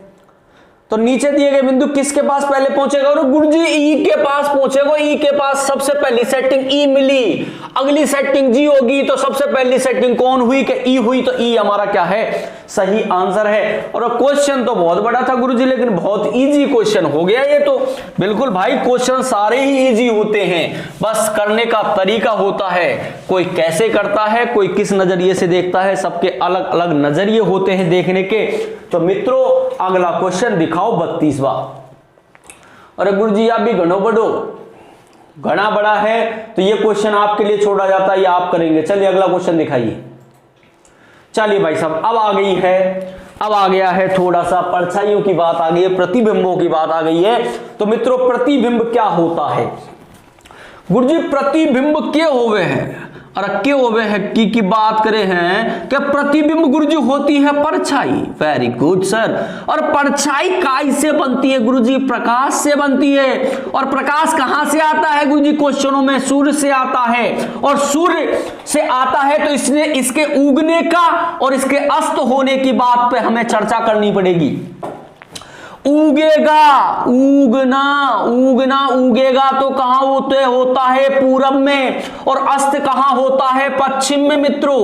Speaker 1: तो नीचे दिए गए बिंदु किसके पास पहले पहुंचेगा, और गुरुजी ई के पास पहुंचेगा। ई के पास सबसे पहली सेटिंग ई मिली, अगली सेटिंग जी होगी, तो सबसे पहली सेटिंग कौन हुई, कि ई हुई, तो ई हमारा क्या है, सही आंसर है। और क्वेश्चन तो बहुत बड़ा था गुरुजी, लेकिन बहुत इजी क्वेश्चन हो गया ये तो। बिल्कुल भाई क्वेश्चन सारे ही इजी होते हैं, बस करने का तरीका होता है। कोई कैसे करता है, कोई किस नजरिए से देखता है, सबके अलग अलग नजरिए होते हैं देखने के। तो मित्रों अगला क्वेश्चन दिखाओ 32वां। अरे गुरुजी आप भी घणो घना बड़ा है, तो ये क्वेश्चन आपके लिए छोड़ा जाता है, ये आप करेंगे। चलिए अगला क्वेश्चन दिखाइए। चलिए भाई साहब अब आ गया है थोड़ा सा परछाइयों की बात आ गई है, प्रतिबिंबों की बात आ गई है। तो मित्रों प्रतिबिंब क्या होता है, गुरुजी प्रतिबिंब क्या होवे हैं, और क्यों होवे है की बात करें हैं कि प्रतिबिंब गुरुजी होती है परछाई। Very good sir. और परछाई काय से बनती है गुरुजी, प्रकाश से बनती है। और प्रकाश कहां से आता है गुरुजी, क्वेश्चनों में सूर्य से आता है। और सूर्य से आता है तो इसने इसके उगने का और इसके अस्त होने की बात पे हमें चर्चा करनी पड़ेगी। उगेगा, उगना, उगना, उगेगा तो कहां होता है? पूरब में। और अस्त कहां होता है? पश्चिम में मित्रों।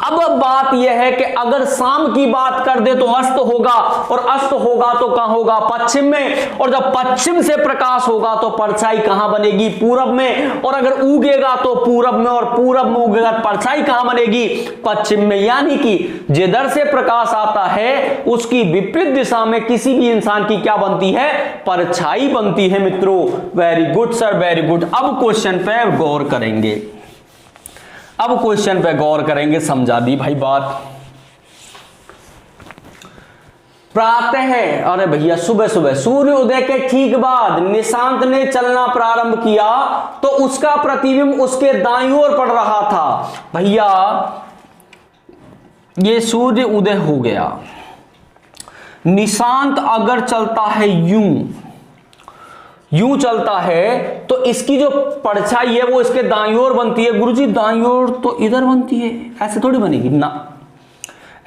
Speaker 1: अब बात यह है कि अगर शाम की बात कर दे तो अस्त होगा, और अस्त होगा तो कहां होगा? पश्चिम में। और जब पश्चिम से प्रकाश होगा तो परछाई कहां बनेगी? पूरब में। और अगर उगेगा तो पूरब में, और पूरब में उगेगा परछाई कहां बनेगी? पश्चिम में। यानी कि जिधर से प्रकाश आता है उसकी विपरीत दिशा में किसी भी इंसान की क्या बनती है? परछाई बनती है मित्रों। Very good sir, very good. अब क्वेश्चन पे गौर करेंगे, अब क्वेश्चन पे गौर करेंगे। समझा दी भाई बात। प्रातः, अरे भैया सुबह सुबह सूर्य उदय के ठीक बाद निशांत ने चलना प्रारंभ किया तो उसका प्रतिबिंब उसके दाईं ओर पड़ रहा था। भैया ये सूर्य उदय हो गया, निशांत अगर चलता है यूं चलता है तो इसकी जो परछाई है वो इसके दाईं ओर बनती है। गुरुजी दाईं ओर तो इधर बनती है, ऐसे थोड़ी बनेगी ना,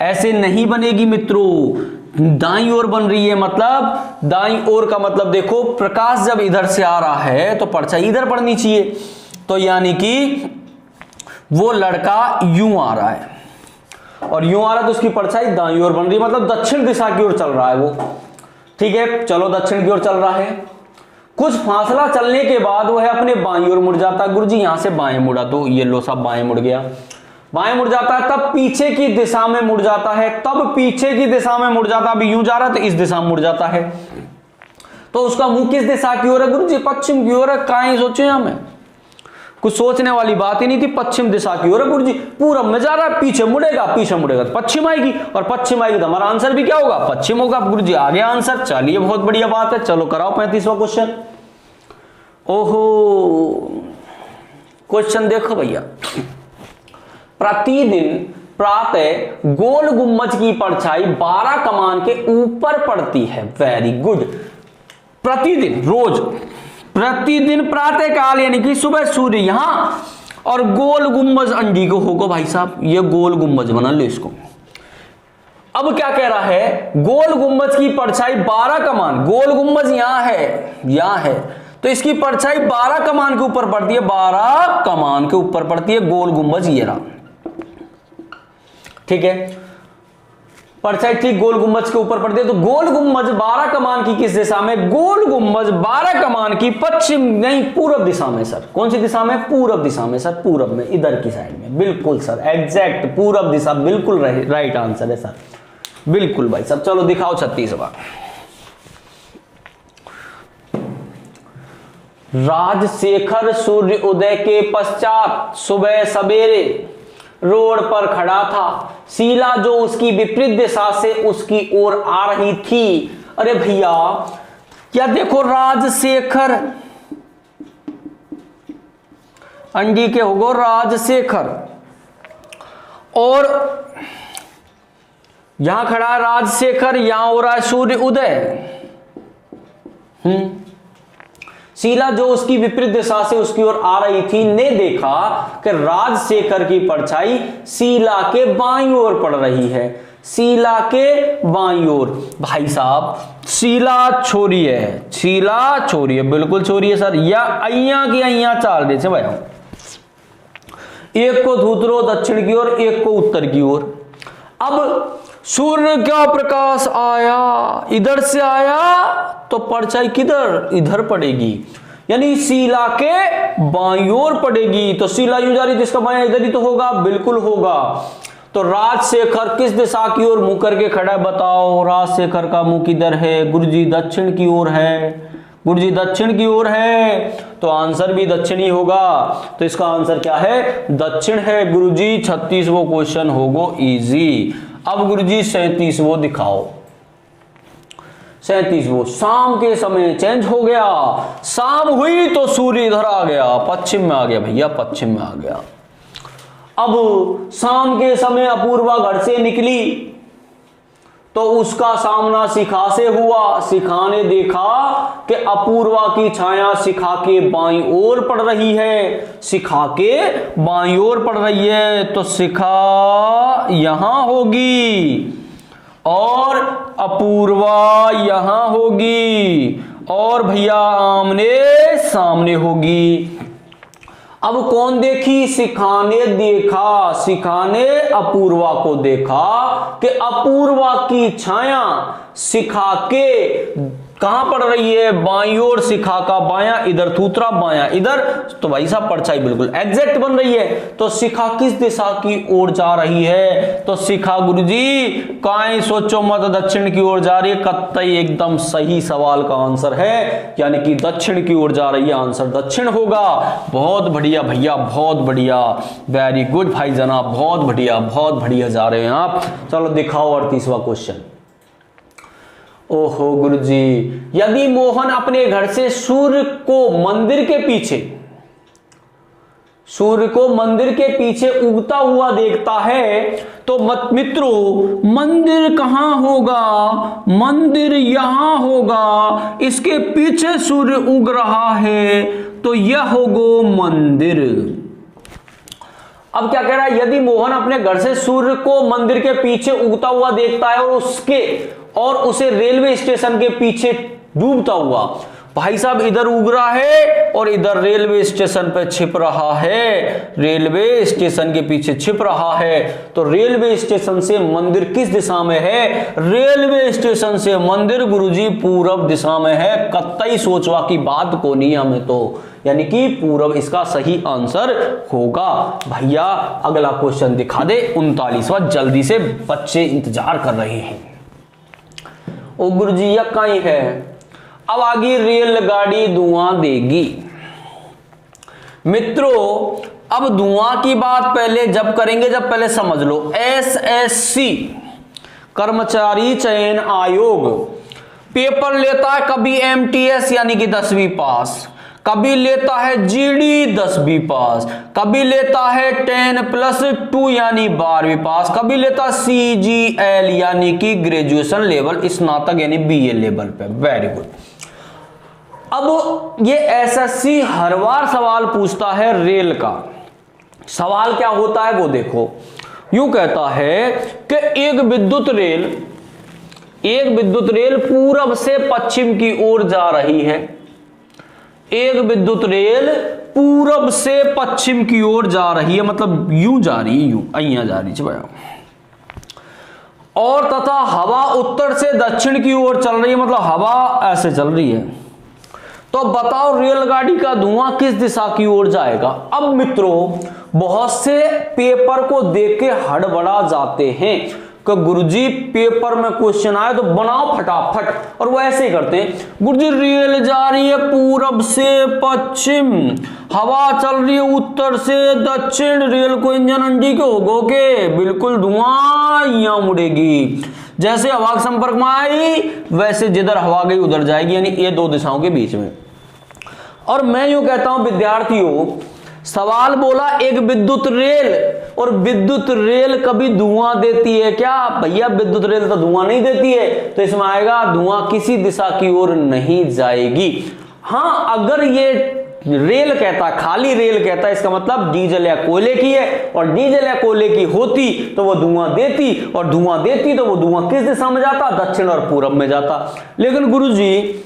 Speaker 1: ऐसे नहीं बनेगी मित्रों। दाईं ओर बन रही है, मतलब दाईं ओर का मतलब देखो, प्रकाश जब इधर से आ रहा है तो परछाई इधर पड़नी चाहिए। तो यानी कि वो लड़का यूं आ रहा है और यूं आ रहा है तो उसकी परछाई दाईं ओर बन रही है, मतलब दक्षिण दिशा की ओर चल रहा है वो। ठीक है, चलो दक्षिण की ओर चल रहा है। कुछ फासला चलने के बाद वह अपने बाईं ओर मुड़ जाता है। गुरुजी यहां से बाएं मुड़ा तो ये लो साहब बाएं मुड़ गया, बाएं मुड़ जाता है, तब पीछे की दिशा में मुड़ जाता है, तब पीछे की दिशा में मुड़ जाता है। अभी यूं जा रहा है तो इस दिशा में मुड़ जाता है। तो उसका मुंह किस दिशा की ओर है? गुरुजी पश्चिम की ओर है। काहे सोचे हमें, कुछ सोचने वाली बात ही नहीं थी। पश्चिम दिशा की ओर है गुरुजी, पूरब में जा रहा है, पीछे मुड़ेगा, पीछे मुड़ेगा तो पश्चिम आएगी, और पश्चिम आएगी तो हमारा आंसर भी क्या होगा? पश्चिम होगा। गुरुजी आ गया आंसर। चलिए बहुत बढ़िया बात है। चलो कराओ 35वां क्वेश्चन। ओहो, क्वेश्चन देखो भैया। प्रतिदिन प्रातः गोल गुम्बज की परछाई 12 कमान के ऊपर पड़ती है। Very good. प्रतिदिन, रोज, प्रतिदिन प्रातः काल यानी कि सुबह सूर्य यहां, और गोल गुम्बज अंडी को होगा भाई साहब, ये गोल गुम्बज बना लो इसको। अब क्या कह रहा है? गोल गुम्बज की परछाई 12 कमान, गोल गुम्बज यहां है, तो इसकी परछाई 12 कमान के ऊपर पड़ती है, 12 कमान के ऊपर पड़ती है गोल गुम्बज ये रहा। ठीक है, परछाई ठीक गोल गुम्बज के ऊपर पड़ती है। तो गोल गुम्बज 12 कमान की किस दिशा में? गोल गुम्बज 12 कमान की पश्चिम नहीं पूरब दिशा में। सर कौन सी दिशा में? पूरब दिशा में सर, पूरब में, इधर की साइड में। बिल्कुल सर, एग्जैक्ट पूरब दिशा, बिल्कुल राइट आंसर है सर, बिल्कुल भाई साहब। चलो दिखाओ 36वां। राजशेखर सूर्य उदय के पश्चात सुबह सवेरे रोड पर खड़ा था। शीला जो उसकी विपरीत दिशा से उसकी ओर आ रही थी। अरे भैया क्या देखो, राजशेखर अंडी के होगो राजशेखर, और यहां खड़ा है राजशेखर, यहां हो रहा है सूर्य उदय। शीला जो उसकी विपरीत दिशा से उसकी ओर आ रही थी ने देखा कि राजशेखर की परछाई शीला के बाईं ओर पड़ रही है, शीला के बाईं ओर। भाई साहब शीला छोरी है, शीला छोरी है, बिल्कुल छोरी है सर। या अय्या की अय्या चाल दे से भाई, एक को धूतरो दक्षिण की ओर, एक को उत्तर की ओर। अब सूर्य का प्रकाश आया, इधर से आया तो परछाई किधर? इधर पड़ेगी, यानी शीला के बाईं ओर पड़ेगी। तो शीला यूं जा रही, जिसका बायां इधर ही तो होगा, बिल्कुल होगा। तो राजशेखर किस दिशा की ओर मुंह करके खड़ा है? बताओ, राजशेखर का मुंह किधर है? गुरुजी दक्षिण की ओर है, गुरुजी दक्षिण की ओर है, तो आंसर भी दक्षिण ही होगा। तो इसका आंसर क्या है? दक्षिण है गुरुजी। 36वां क्वेश्चन होगा इजी। अब गुरुजी 37वां दिखाओ। 37वां, शाम के समय चेंज हो गया, शाम हुई तो सूर्य इधर आ गया, पश्चिम में आ गया भैया, पश्चिम में आ गया। अब शाम के समय अपूर्वा घर से निकली तो उसका सामना शिखा से हुआ। शिखा ने देखा कि अपूर्वा की छाया शिखा के बाईं ओर पड़ रही है, शिखा के बाईं ओर पड़ रही है, तो शिखा यहां होगी और अपूर्वा यहां होगी और भैया आमने सामने होगी। अब कौन देखी? शिखा ने देखा, शिखा ने अपूर्वा को देखा कि अपूर्वा की छाया शिखा के कहां पड़ रही है? बाईं ओर, शिखा का बायां इधर थूथरा, बायां इधर, तो भाई साहब परछाई बिल्कुल एग्जैक्ट बन रही है। तो शिखा किस दिशा की ओर जा रही है? तो शिखा गुरुजी काई सोचो मत दक्षिण की ओर जा रही है। कतई एकदम सही सवाल का आंसर है, यानी कि दक्षिण की ओर जा रही है, आंसर दक्षिण होगा। बहुत बढ़िया भैया, बहुत बढ़िया, वेरी गुड भाई जनाब, बहुत बढ़िया जा रहे हैं आप। चलो दिखाओ 38वां क्वेश्चन। ओहो गुरुजी, यदि मोहन अपने घर से सूर्य को मंदिर के पीछे उगता हुआ देखता है तो मित्रों मंदिर कहां होगा? मंदिर यहां होगा, इसके पीछे सूर्य उग रहा है तो यह होगा मंदिर। अब क्या कह रहा है? यदि मोहन अपने घर से सूर्य को मंदिर के पीछे उगता हुआ देखता है और उसे रेलवे स्टेशन के पीछे डूबता हुआ, भाई साहब इधर उग रहा है और इधर रेलवे स्टेशन पे छिप रहा है, रेलवे स्टेशन के पीछे छिप रहा है। तो रेलवे स्टेशन से मंदिर किस दिशा में है? रेलवे स्टेशन से मंदिर गुरुजी पूरब दिशा में है। कतई सोचवा की बात को नहीं हमें तो, यानी कि पूरब इसका सही आंसर होगा। भैया अगला क्वेश्चन दिखा दे 39वां, जल्दी से बच्चे इंतजार कर रहे हैं। ओ गुरुजी यह कहीं है? अब आगे रेलगाड़ी धुआं देगी। मित्रों अब धुआं की बात पहले जब करेंगे, जब पहले समझ लो एसएससी कर्मचारी चयन आयोग पेपर लेता है, कभी एमटीएस यानी कि 10वीं पास, कभी लेता है जीडी 10वीं पास, कभी लेता है 10+2 यानी 12वीं पास, कभी लेता CGL यानी कि ग्रेजुएशन लेवल, स्नातक यानी BA लेवल पे। Very good. अब ये एसएससी हर बार सवाल पूछता है रेल का। सवाल क्या होता है वो देखो, यूं कहता है कि एक विद्युत रेल पूरब से पश्चिम की ओर जा रही है। एक विद्युत रेल पूरब से पश्चिम की ओर जा रही है, मतलब यूं जा रही है, यूं अइया जा रही है, और तथा हवा उत्तर से दक्षिण की ओर चल रही है, मतलब हवा ऐसे चल रही है। तो बताओ रेलगाड़ी का धुआं किस दिशा की ओर जाएगा? अब मित्रों बहुत से पेपर को देख के हड़बड़ा जाते हैं कि गुरुजी पेपर में क्वेश्चन आए तो बनाओ फटाफट, और वो ऐसे ही करते हैं। गुरुजी रेल जा रही है पूरब से पश्चिम, हवा चल रही है उत्तर से दक्षिण, रेल को इंजन अंडी के होगोगे, बिल्कुल धुआं यहां मुड़ेगी। जैसे हवा के संपर्क में आई वैसे जिधर हवा गई उधर जाएगी, यानी ये दो दिशाओं के बीच में। और मैं यूं कहता हूं विद्यार्थियों, सवाल बोला एक विद्युत रेल, और विद्युत रेल कभी धुआं देती है क्या? भैया विद्युत रेल तो धुआं नहीं देती है, तो इसमें आएगा धुआं किसी दिशा की ओर नहीं जाएगी। हाँ अगर ये रेल कहता, खाली रेल कहता, इसका मतलब डीजल या कोयले की है, और डीजल या कोयले की होती तो वो धुआं देती, और धुआं देती तो वो धुआं किस दिशा में जाता? दक्षिण और पूरब में जाता। लेकिन गुरुजी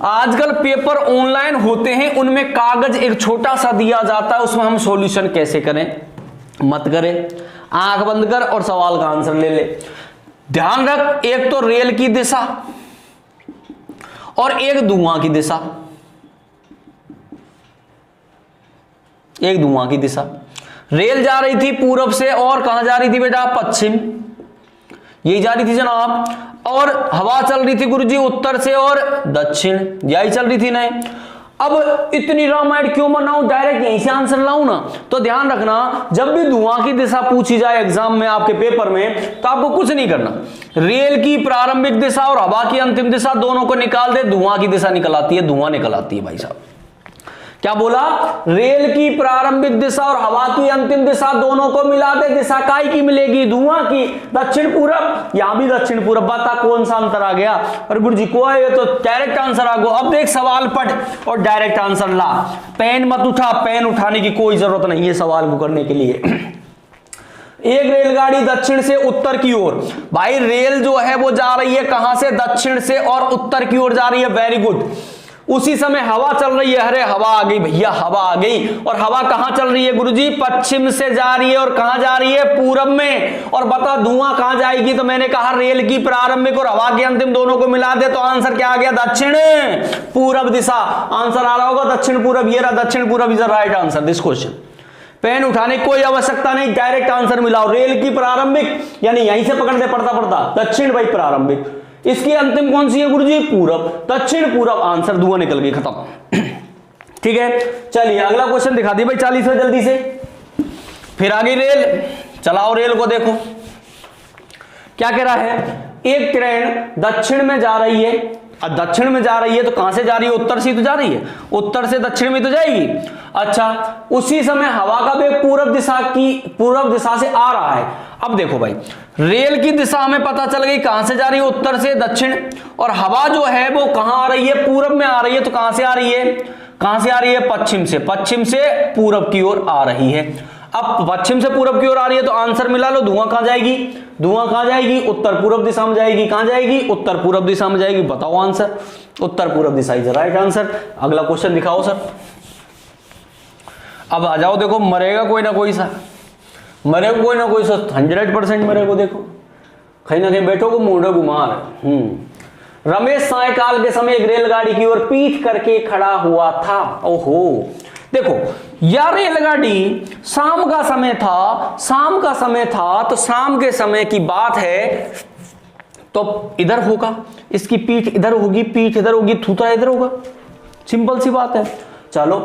Speaker 1: आजकल पेपर ऑनलाइन होते हैं, उनमें कागज एक छोटा सा दिया जाता है, उसमें हम सॉल्यूशन कैसे करें? मत करें, आंख बंद कर और सवाल का आंसर ले ले। ध्यान रख, एक तो रेल की दिशा और एक धुआं की दिशा, एक धुआं की दिशा। रेल जा रही थी पूरब से और कहां जा रही थी बेटा? पश्चिम, यही जा रही थी जनाब। और हवा चल रही थी गुरुजी उत्तर से और दक्षिण, यही चल रही थी ना। अब इतनी रामायण क्यों बनाऊं, डायरेक्ट यहीं से आंसर लाऊं ना। तो ध्यान रखना, जब भी धुआं की दिशा पूछी जाए एग्जाम में आपके पेपर में, तो आपको कुछ नहीं करना, रेल की प्रारंभिक दिशा और हवा की अंतिम दिशा दोनों को निकाल दे, धुआं की दिशा निकल आती है, धुआं निकल आती है। भाई साहब क्या बोला? रेल की प्रारंभिक दिशा और हवा की अंतिम दिशा दोनों को मिला दे, दिशा काय की मिलेगी? धुआं की। दक्षिण पूरब, यहां भी दक्षिण पूरब, बता कौन सा अंतर आ गया? और गुरुजी को ये तो डायरेक्ट आंसर आ गया। अब देख सवाल पढ़ और डायरेक्ट आंसर ला, पेन मत उठा, पेन उठाने की कोई जरूरत नहीं है सवाल को करने के लिए। एक रेलगाड़ी दक्षिण से उत्तर की ओर, भाई रेल जो है वो जा रही है कहां से, दक्षिण से और उत्तर की ओर जा रही है, वेरी गुड। उसी समय हवा चल रही है, अरे हवा आ गई भैया, हवा आ गई। और हवा कहां चल रही है गुरुजी, पश्चिम से जा रही है, और कहां जा रही है, पूरब में। और बता धुआं कहां जाएगी, तो मैंने कहा रेल की प्रारंभिक और हवा की अंतिम दोनों को मिला दे, तो आंसर क्या आ गया, दक्षिण पूरब दिशा। आंसर आ रहा होगा दक्षिण पूरब, ये रहा दक्षिण पूरब is the right answer this question. Pen उठाने की कोई आवश्यकता नहीं, डायरेक्ट आंसर मिलाओ। रेल की प्रारंभिक यानी यहीं से पकड़ते पड़ता पड़ता, दक्षिण भाई प्रारंभिक, इसकी अंतिम कौन सी है गुरुजी, पूरब, दक्षिण पूरब, आंसर धुआं निकल गई, खत्म। ठीक है, चलिए अगला क्वेश्चन दिखा दी भाई 40 में जल्दी से। फिर आ गई रेल, चलाओ रेल को, देखो क्या कह रहा है, एक ट्रेन दक्षिण में जा रही है, दक्षिण में जा रही है तो कहां से जा रही है, उत्तर से तो जा रही है, उत्तर से दक्षिण में तो जाएगी। अच्छा, उसी समय हवा का वेग पूरब दिशा से आ रहा है। अब देखो भाई, रेल की दिशा हमें पता चल गई कहां से जा रही है, उत्तर से दक्षिण, और हवा जो है वो कहां आ रही है, पूरब में आ रही है, तो कहां से आ रही है, कहां से आ रही है, पश्चिम से, पश्चिम से पूरब की ओर आ रही है। अब पश्चिम से पूरब की ओर आ रही है तो आंसर मिला लो, धुआं कहां जाएगी, धुआं कहां जाएगी, उत्तर पूरब दिशा में जाएगी, कहां जाएगी, उत्तर पूरब दिशा में जाएगी। बताओ आंसर, उत्तर पूरब दिशा इज राइट आंसर। अगला क्वेश्चन दिखाओ सर। अब आ जाओ, देखो मरेगा कोई ना कोई सा, मरेगा कोई ना कोई सा, 100% मरेगा। देखो कहीं ना कहीं बैठो को मुंडो घुमार। रमेश सायकाल के समय एक रेलगाड़ी की ओर पीठ करके खड़ा हुआ था। ओहो, देखो यह रेलगाड़ी शाम का समय था, शाम का समय था, तो शाम के समय की बात है, तो इधर होगा, इसकी पीठ इधर होगी, पीठ इधर होगी, थूथरा इधर होगा, सिंपल सी बात है। चलो,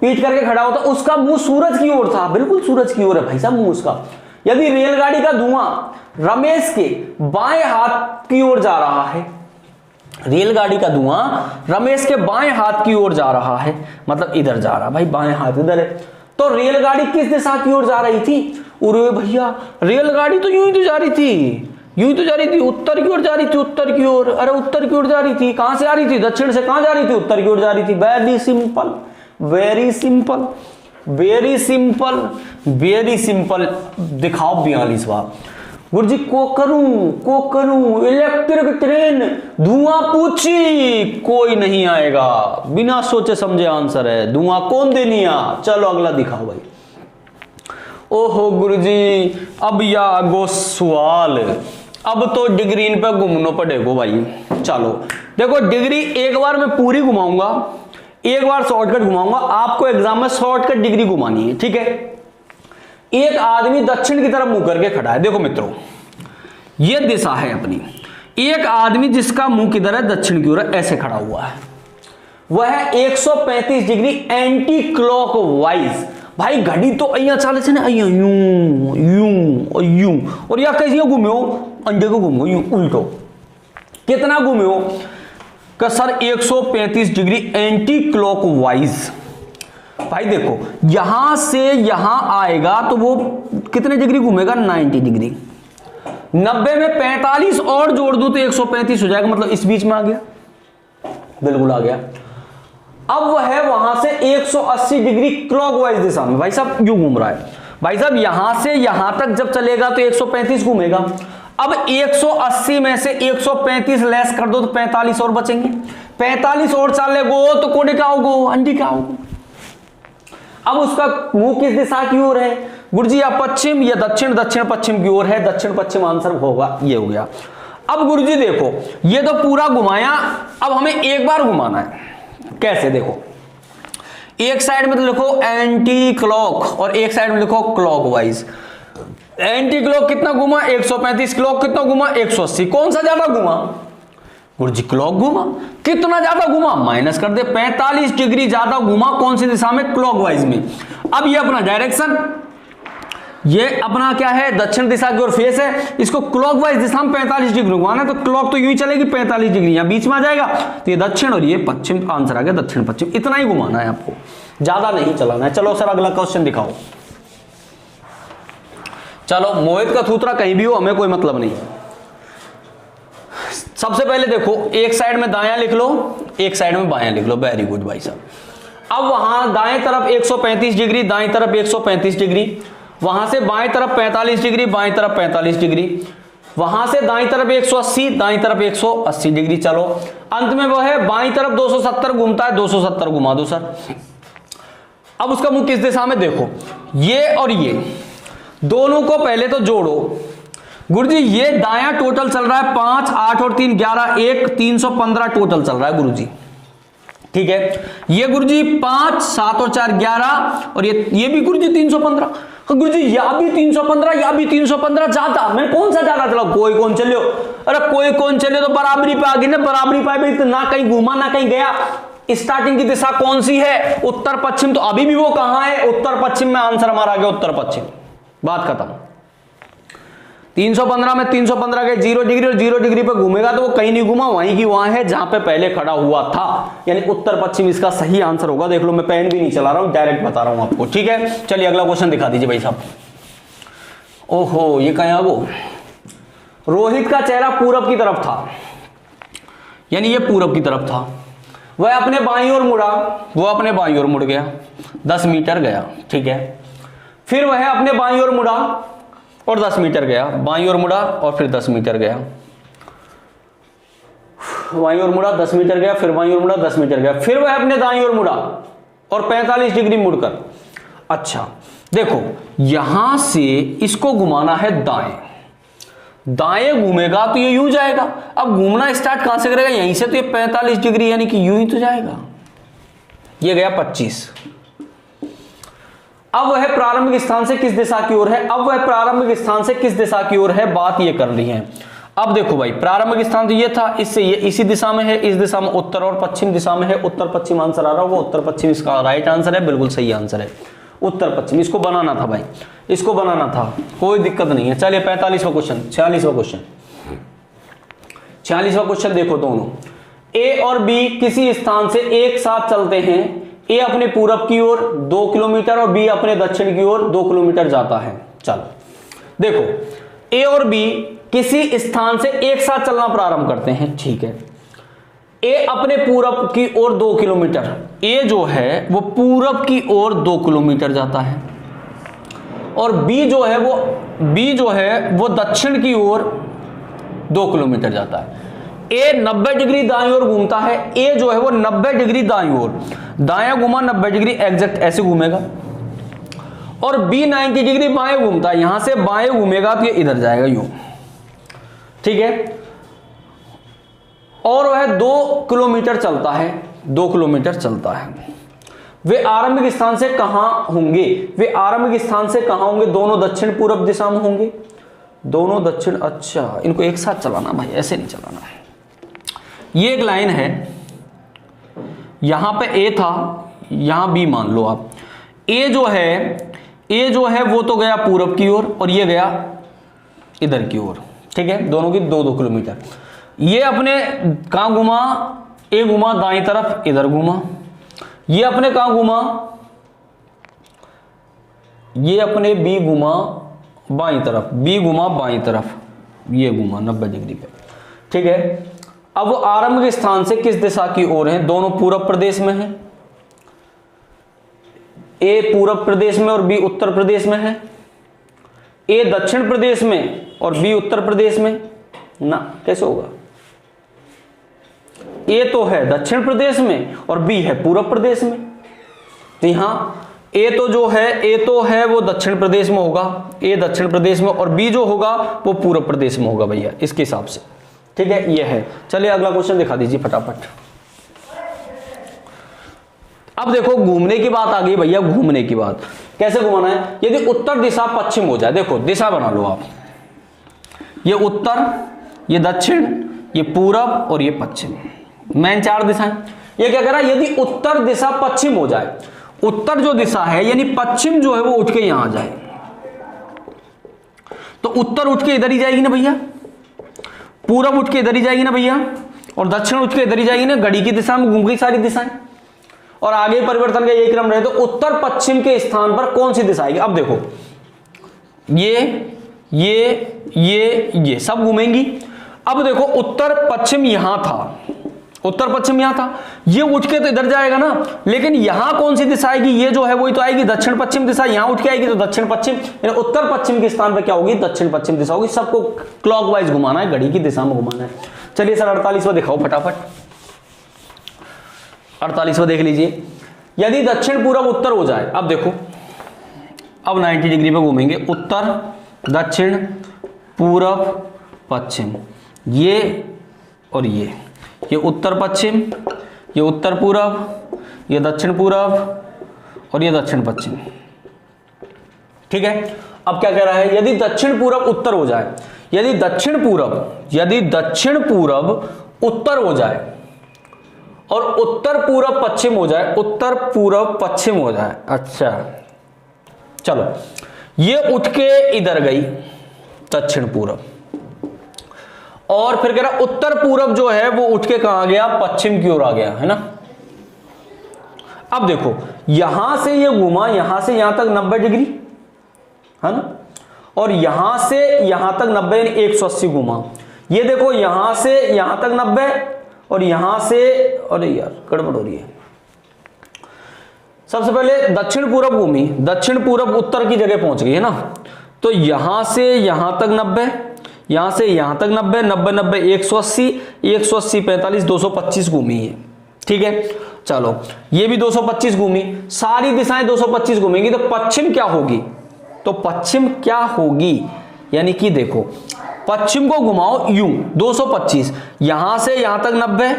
Speaker 1: पीठ करके खड़ा होता, उसका मुंह सूरज की ओर था, बिल्कुल सूरज की ओर है भाई साहब मुंह उसका। यदि रेलगाड़ी का धुआं रमेश के बाएं हाथ की ओर जा रहा है, रेलगाड़ी का धुआं रमेश के बाएं हाथ की ओर जा रहा है, मतलब इधर जा रहा, भाई बाएं हाथ इधर है, तो रेलगाड़ी किस दिशा की ओर जा रही थी, अरे भैया रेलगाड़ी तो यूं ही तो जा रही थी, यूं ही तो जा रही थी, उत्तर की ओर जा रही थी, उत्तर की ओर, अरे उत्तर की ओर जा रही थी, कहां से आ रही थी, दक्षिण से, कहां जा रही थी, उत्तर की ओर जा रही थी। Very simple, very simple, very simple, very simple. दिखाओ 42वां गुरुजी, को करूं इलेक्ट्रिक ट्रेन, धुआं पूछी, कोई नहीं आएगा, बिना सोचे समझे आंसर है, धुआं कौन देनी आ। चलो अगला दिखाओ भाई। ओहो गुरुजी, अब या गो सवाल, अब तो डिग्री इन पे घूमना पड़ेगा भाई। चलो देखो, डिग्री एक बार मैं पूरी घुमाऊंगा, एक बार शॉर्टकट घुमाऊंगा, आपको एग्जाम में शॉर्टकट डिग्री घुमानी है, ठीक है। एक आदमी दक्षिण की तरफ मुंह करके खड़ा है, देखो मित्रों यह दिशा है अपनी, एक आदमी जिसका मुंह किधर है, दक्षिण की ओर, ऐसे खड़ा हुआ है, वह 135 डिग्री एंटी क्लॉक वाइज, भाई घड़ी तो अहिया चाले से ना, अहिया यूं यूं और यूं, और या कैसे घूमे हो, अंडे को घूमो यूं उल्टो, कितना घूमे हो का sir 135 degree anti clock wise. भाई देखो यहां से यहां आएगा तो वो कितने डिग्री घूमेगा, 90 डिग्री, 90 में 45 और जोड़ दूं तो 135 हो जाएगा, मतलब इस बीच में आ गया, बिल्कुल आ गया। अब वह वहां से 180 डिग्री क्लॉकवाइज दिशा में, भाई साहब यूं घूम रहा है, भाई साहब यहां से यहां तक जब चलेगा तो 135 घूमेगा। अब 180 में से 135 लेस कर दो तो 45 और बचेंगे, 45 और चलेगो तो कोने का होगो, अंडी का होगो। अब उसका मुंह किस दिशा की ओर है गुरुजी, या पश्चिम या दक्षिण, दक्षिण पश्चिम की ओर है, दक्षिण पश्चिम आंसर होगा, ये हो गया। अब गुरुजी देखो ये तो पूरा घुमाया, अब हमें एक बार घुमाना है, कैसे देखो, एक साइड में तो लिखो एंटी क्लॉक और एक साइड में लिखो क्लॉकवाइज। एंटी क्लॉक कितना घुमा 135, क्लॉक कितना घुमा 180, कौन सा ज्यादा घुमा गुरुजी, क्लॉक घुमा। कितना ज्यादा घुमा माइनस कर दे, 45 डिग्री ज्यादा घुमा, कौन सी दिशा में, क्लॉकवाइज में। अब ये अपना डायरेक्शन, ये अपना क्या है, दक्षिण दिशा की ओर फेस है, इसको क्लॉकवाइज दिशा में 45 डिग्री घुमाना है, तो क्लॉक तो यूं ही चलेगी 45 डिग्री, यहां बीच में आ जाएगा, तो ये दक्षिण और ये पश्चिम, आंसर आ गया दक्षिण पश्चिम। इतना ही घुमाना है आपको, ज्यादा नहीं चलाना है। चलो सर अगला क्वेश्चन दिखाओ। चलो मोहित का थूथरा कहीं भी हो, हमें कोई मतलब नहीं। सबसे पहले देखो, एक साइड में दायां लिख लो, एक साइड में बायां लिख लो, वेरी गुड भाई साहब। अब वहां दाएं तरफ 135 डिग्री, दाएं तरफ 135 डिग्री, वहां से बाएं तरफ 45 डिग्री, बाएं तरफ 45 डिग्री, वहां से दाईं तरफ 180, दाईं तरफ 180 डिग्री। चलो अंत में वो है बाईं तरफ 270 घूमता है, 270 घुमा दो सर। अब उसका मुख किस दिशा में, देखो ये और ये दोनों को पहले तो जोड़ो। गुरुजी ये दायां टोटल चल रहा है 5, 8 और 3 11, 1 315 टोटल चल रहा है गुरुजी, ठीक है। ये गुरुजी 5, 7 और 4 11 और ये भी गुरुजी 315। गुरुजी या भी 315 या भी 315 ज्यादा, मैं कौन सा ज्यादा चला, कोई कौन चलो, अरे कोई कौन चले तो बराबरी पे आ गई ना, बराबरी पे ना कहीं घूमा ना कहीं गया। स्टार्टिंग की दिशा कौन सी है, उत्तर पश्चिम, तो अभी भी वो कहां है, उत्तर पश्चिम में आंसर हमारा आ गया उत्तर पश्चिम, बात खत्म। 315 में 315 के 0 डिग्री और 0 डिग्री पे घूमेगा तो वो कहीं नहीं घूमा, वहीं की वहां है जहां पे पहले खड़ा हुआ था, यानी उत्तर पश्चिम इसका सही आंसर होगा। देख लो मैं पेन भी नहीं चला रहा हूं, डायरेक्ट बता रहा हूं आपको, ठीक है। चलिए अगला क्वेश्चन दिखा दीजिए भाई साहब। ओहो ये कहां वो, रोहित का चेहरा पूरब की तरफ था, यानी ये पूरब की तरफ था, वह अपने बाईं ओर मुड़ा, वो अपने बाईं ओर मुड़ गया, 10 मीटर गया, ठीक है। फिर वह अपने बाईं ओर मुड़ा और 10 मीटर गया, बाईं ओर मुड़ा और फिर 10 मीटर गया, बाईं ओर मुड़ा 10 मीटर गया, फिर बाईं ओर मुड़ा 10 मीटर गया, फिर वह अपने दाईं ओर मुड़ा और 45 डिग्री मुड़कर, अच्छा देखो यहां से इसको घुमाना है दाएं, दाएं घूमेगा तो ये यूं जाएगा। अब घूमना स्टार्ट कहां से करेगा, यहीं से, तो ये 45 डिग्री यानी कि यूं ही तो जाएगा, ये गया 25। अब वह प्रारंभिक स्थान से किस दिशा की ओर है, अब वह प्रारंभिक स्थान से किस दिशा की ओर है, बात ये कर रही है। अब देखो भाई प्रारंभिक स्थान तो ये था, इससे ये इसी दिशा में है, इस दिशा में उत्तर और पश्चिम दिशा में है, उत्तर पश्चिम आंसर आ रहा होगा, उत्तर पश्चिम इसका राइट आंसर है, बिल्कुल सही आंसर है उत्तर पश्चिम। इसको बनाना था भाई, इसको बनाना था, कोई दिक्कत नहीं है। चलिए 45वां क्वेश्चन, 46वां क्वेश्चन, 46वां क्वेश्चन देखो, दोनों ए और बी किसी स्थान से एक साथ चलते हैं, ए अपने पूरब की ओर 2 किलोमीटर और बी अपने दक्षिण की ओर 2 किलोमीटर जाता है। चलो देखो ए और बी किसी स्थान से एक साथ चलना प्रारंभ करते हैं, ठीक है। ए अपने पूरब की ओर 2 किलोमीटर, ए जो है वो पूरब की ओर 2 किलोमीटर जाता है, और बी जो है वो दक्षिण की ओर 2 किलोमीटर जाता है। ए 90 डिग्री दाईं ओर घूमता है, ए जो है वो 90 डिग्री दाईं ओर, दायां घुमा 90 डिग्री एग्जैक्ट ऐसे घूमेगा, और बी 90 डिग्री बाएं घूमता है, यहां से बाएं घूमेगा तो ये इधर जाएगा यूं, ठीक है। और वह 2 किलोमीटर चलता है, 2 किलोमीटर चलता है। वे आरंभिक स्थान से कहां होंगे, वे आरंभिक स्थान से कहां होंगे, दोनों दक्षिण पूर्व दिशा में होंगे, दोनों दक्षिण, अच्छा इनको एक साथ चलाना भाई, ऐसे नहीं चलाना है। ये एक लाइन है, यहां पे ए था, यहां बी मान लो आप, ए जो है वो तो गया पूरब की ओर और ये गया इधर की ओर, ठीक है, दोनों की 2-2 किलोमीटर। ये अपने कहां घुमा, ए घुमा दाईं तरफ, इधर घुमा, ये अपने कहां घुमा, ये अपने बी घुमा बाईं तरफ, बी घुमा बाईं तरफ, ये घुमा 90 डिग्री पे, ठीक है। अब वो आरंभिक स्थान से किस दिशा की ओर है, दोनों पूरब प्रदेश में है, ए पूरब प्रदेश में और बी उत्तर प्रदेश में है, ए दक्षिण प्रदेश में और बी उत्तर प्रदेश में, ना कैसे होगा, ए तो है दक्षिण प्रदेश में और बी है पूरब प्रदेश में, तो यहां ए तो है वो दक्षिण प्रदेश में होगा, ए दक्षिण प्रदेश में, और बी जो होगा वो पूरब प्रदेश में होगा भैया, इसके हिसाब से, ठीक है, ये है। चलिए अगला क्वेश्चन दिखा दीजिए फटाफट। अब देखो घूमने की बात आ गई भैया, घूमने की बात कैसे घुमाना है, यदि उत्तर दिशा पश्चिम हो जाए, देखो दिशा बना लो आप, ये उत्तर, ये दक्षिण, ये पूरब और ये पश्चिम, मेन 4 दिशाएं। ये क्या कह रहा है, यदि उत्तर दिशा पश्चिम हो जाए, उत्तर जो दिशा है यानी पश्चिम जो है वो उठ के यहां आ जाए, तो उत्तर उठ के इधर ही जाएगी ना भैया, पूरब उठ के इधर ही जाएगी ना भैया, और दक्षिण उठ के इधर ही जाएगी ना, घड़ी की दिशा में घूम गई सारी दिशाएं, और आगे परिवर्तन का यही क्रम रहे, तो उत्तर पश्चिम के स्थान पर कौन सी दिशा आएगी। अब देखो ये सब घूमेंगी। अब देखो उत्तर पश्चिम यहां था, उत्तर पश्चिम यहां था, ये उठ के तो इधर जाएगा ना, लेकिन यहां कौन सी दिशा आएगी, ये जो है वही तो आएगी दक्षिण पश्चिम दिशा, यहां उठ के आएगी तो दक्षिण पश्चिम, यानी उत्तर पश्चिम के स्थान पे क्या होगी, दक्षिण पश्चिम दिशा होगी। सबको क्लॉकवाइज घुमाना है, घड़ी की दिशा में घुमाना है। चलिए सर 48वां दिखाओ फटाफट। 48वां देख लीजिए, यदि दक्षिण पूर्व उत्तर हो जाए, अब देखो अब 90 डिग्री पे घूमेंगे, उत्तर दक्षिण पूर्व पश्चिम, ये और ये उत्तर पश्चिम, ये उत्तर पूर्व, ये दक्षिण पूर्व और ये दक्षिण पश्चिम। ठीक है, अब क्या कह रहा है, यदि दक्षिण पूर्व उत्तर हो जाए, यदि दक्षिण पूर्व उत्तर हो जाए और उत्तर पूर्व पश्चिम हो जाए, उत्तर पूर्व पश्चिम हो जाए। अच्छा चलो, ये उठ के इधर गई दक्षिण पूर्व, और फिर कह रहा उत्तर पूर्व जो है वो उठ के कहां गया, पश्चिम की ओर आ गया, है ना। अब देखो यहां से ये घुमा, यहां से यहां तक 90 डिग्री, है ना, और यहां से यहां तक 90 यानी 180 घुमा। ये देखो यहां से यहां तक 90 और यहां से, अरे यार गड़बड़ हो रही है। सबसे पहले दक्षिण पूर्व घूमी, दक्षिण पूर्व उत्तर की जगह पहुंच गई, है ना, तो यहां से यहां तक 90, यहां से यहां तक 90, 90 90 180, 180 45 225 घूमी है। ठीक है, चलो ये भी 225 घूमी, सारी दिशाएं 225 घूमेंगी, तो पश्चिम क्या होगी, तो पश्चिम क्या होगी, यानी कि देखो पश्चिम को घुमाओ यूं 225, यहां से यहां तक 90,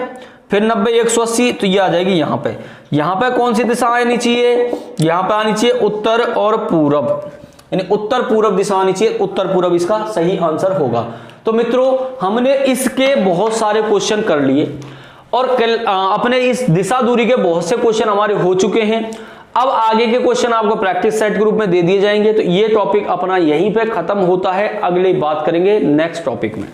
Speaker 1: फिर 90 180, तो ये आ जाएगी यहां पे। यहां पे कौन सी दिशा आनी चाहिए, यहां पे आनी चाहिए उत्तर और पूरब, यानी उत्तर पूर्व दिशा आनी चाहिए, उत्तर पूर्व इसका सही आंसर होगा। तो मित्रों हमने इसके बहुत सारे क्वेश्चन कर लिए और अपने इस दिशा दूरी के बहुत से क्वेश्चन हमारे हो चुके हैं। अब आगे के क्वेश्चन आपको प्रैक्टिस सेट के रूप में दे दिए जाएंगे। तो ये टॉपिक अपना यहीं पे खत्म होता है, अगली बात करेंगे नेक्स्ट टॉपिक में।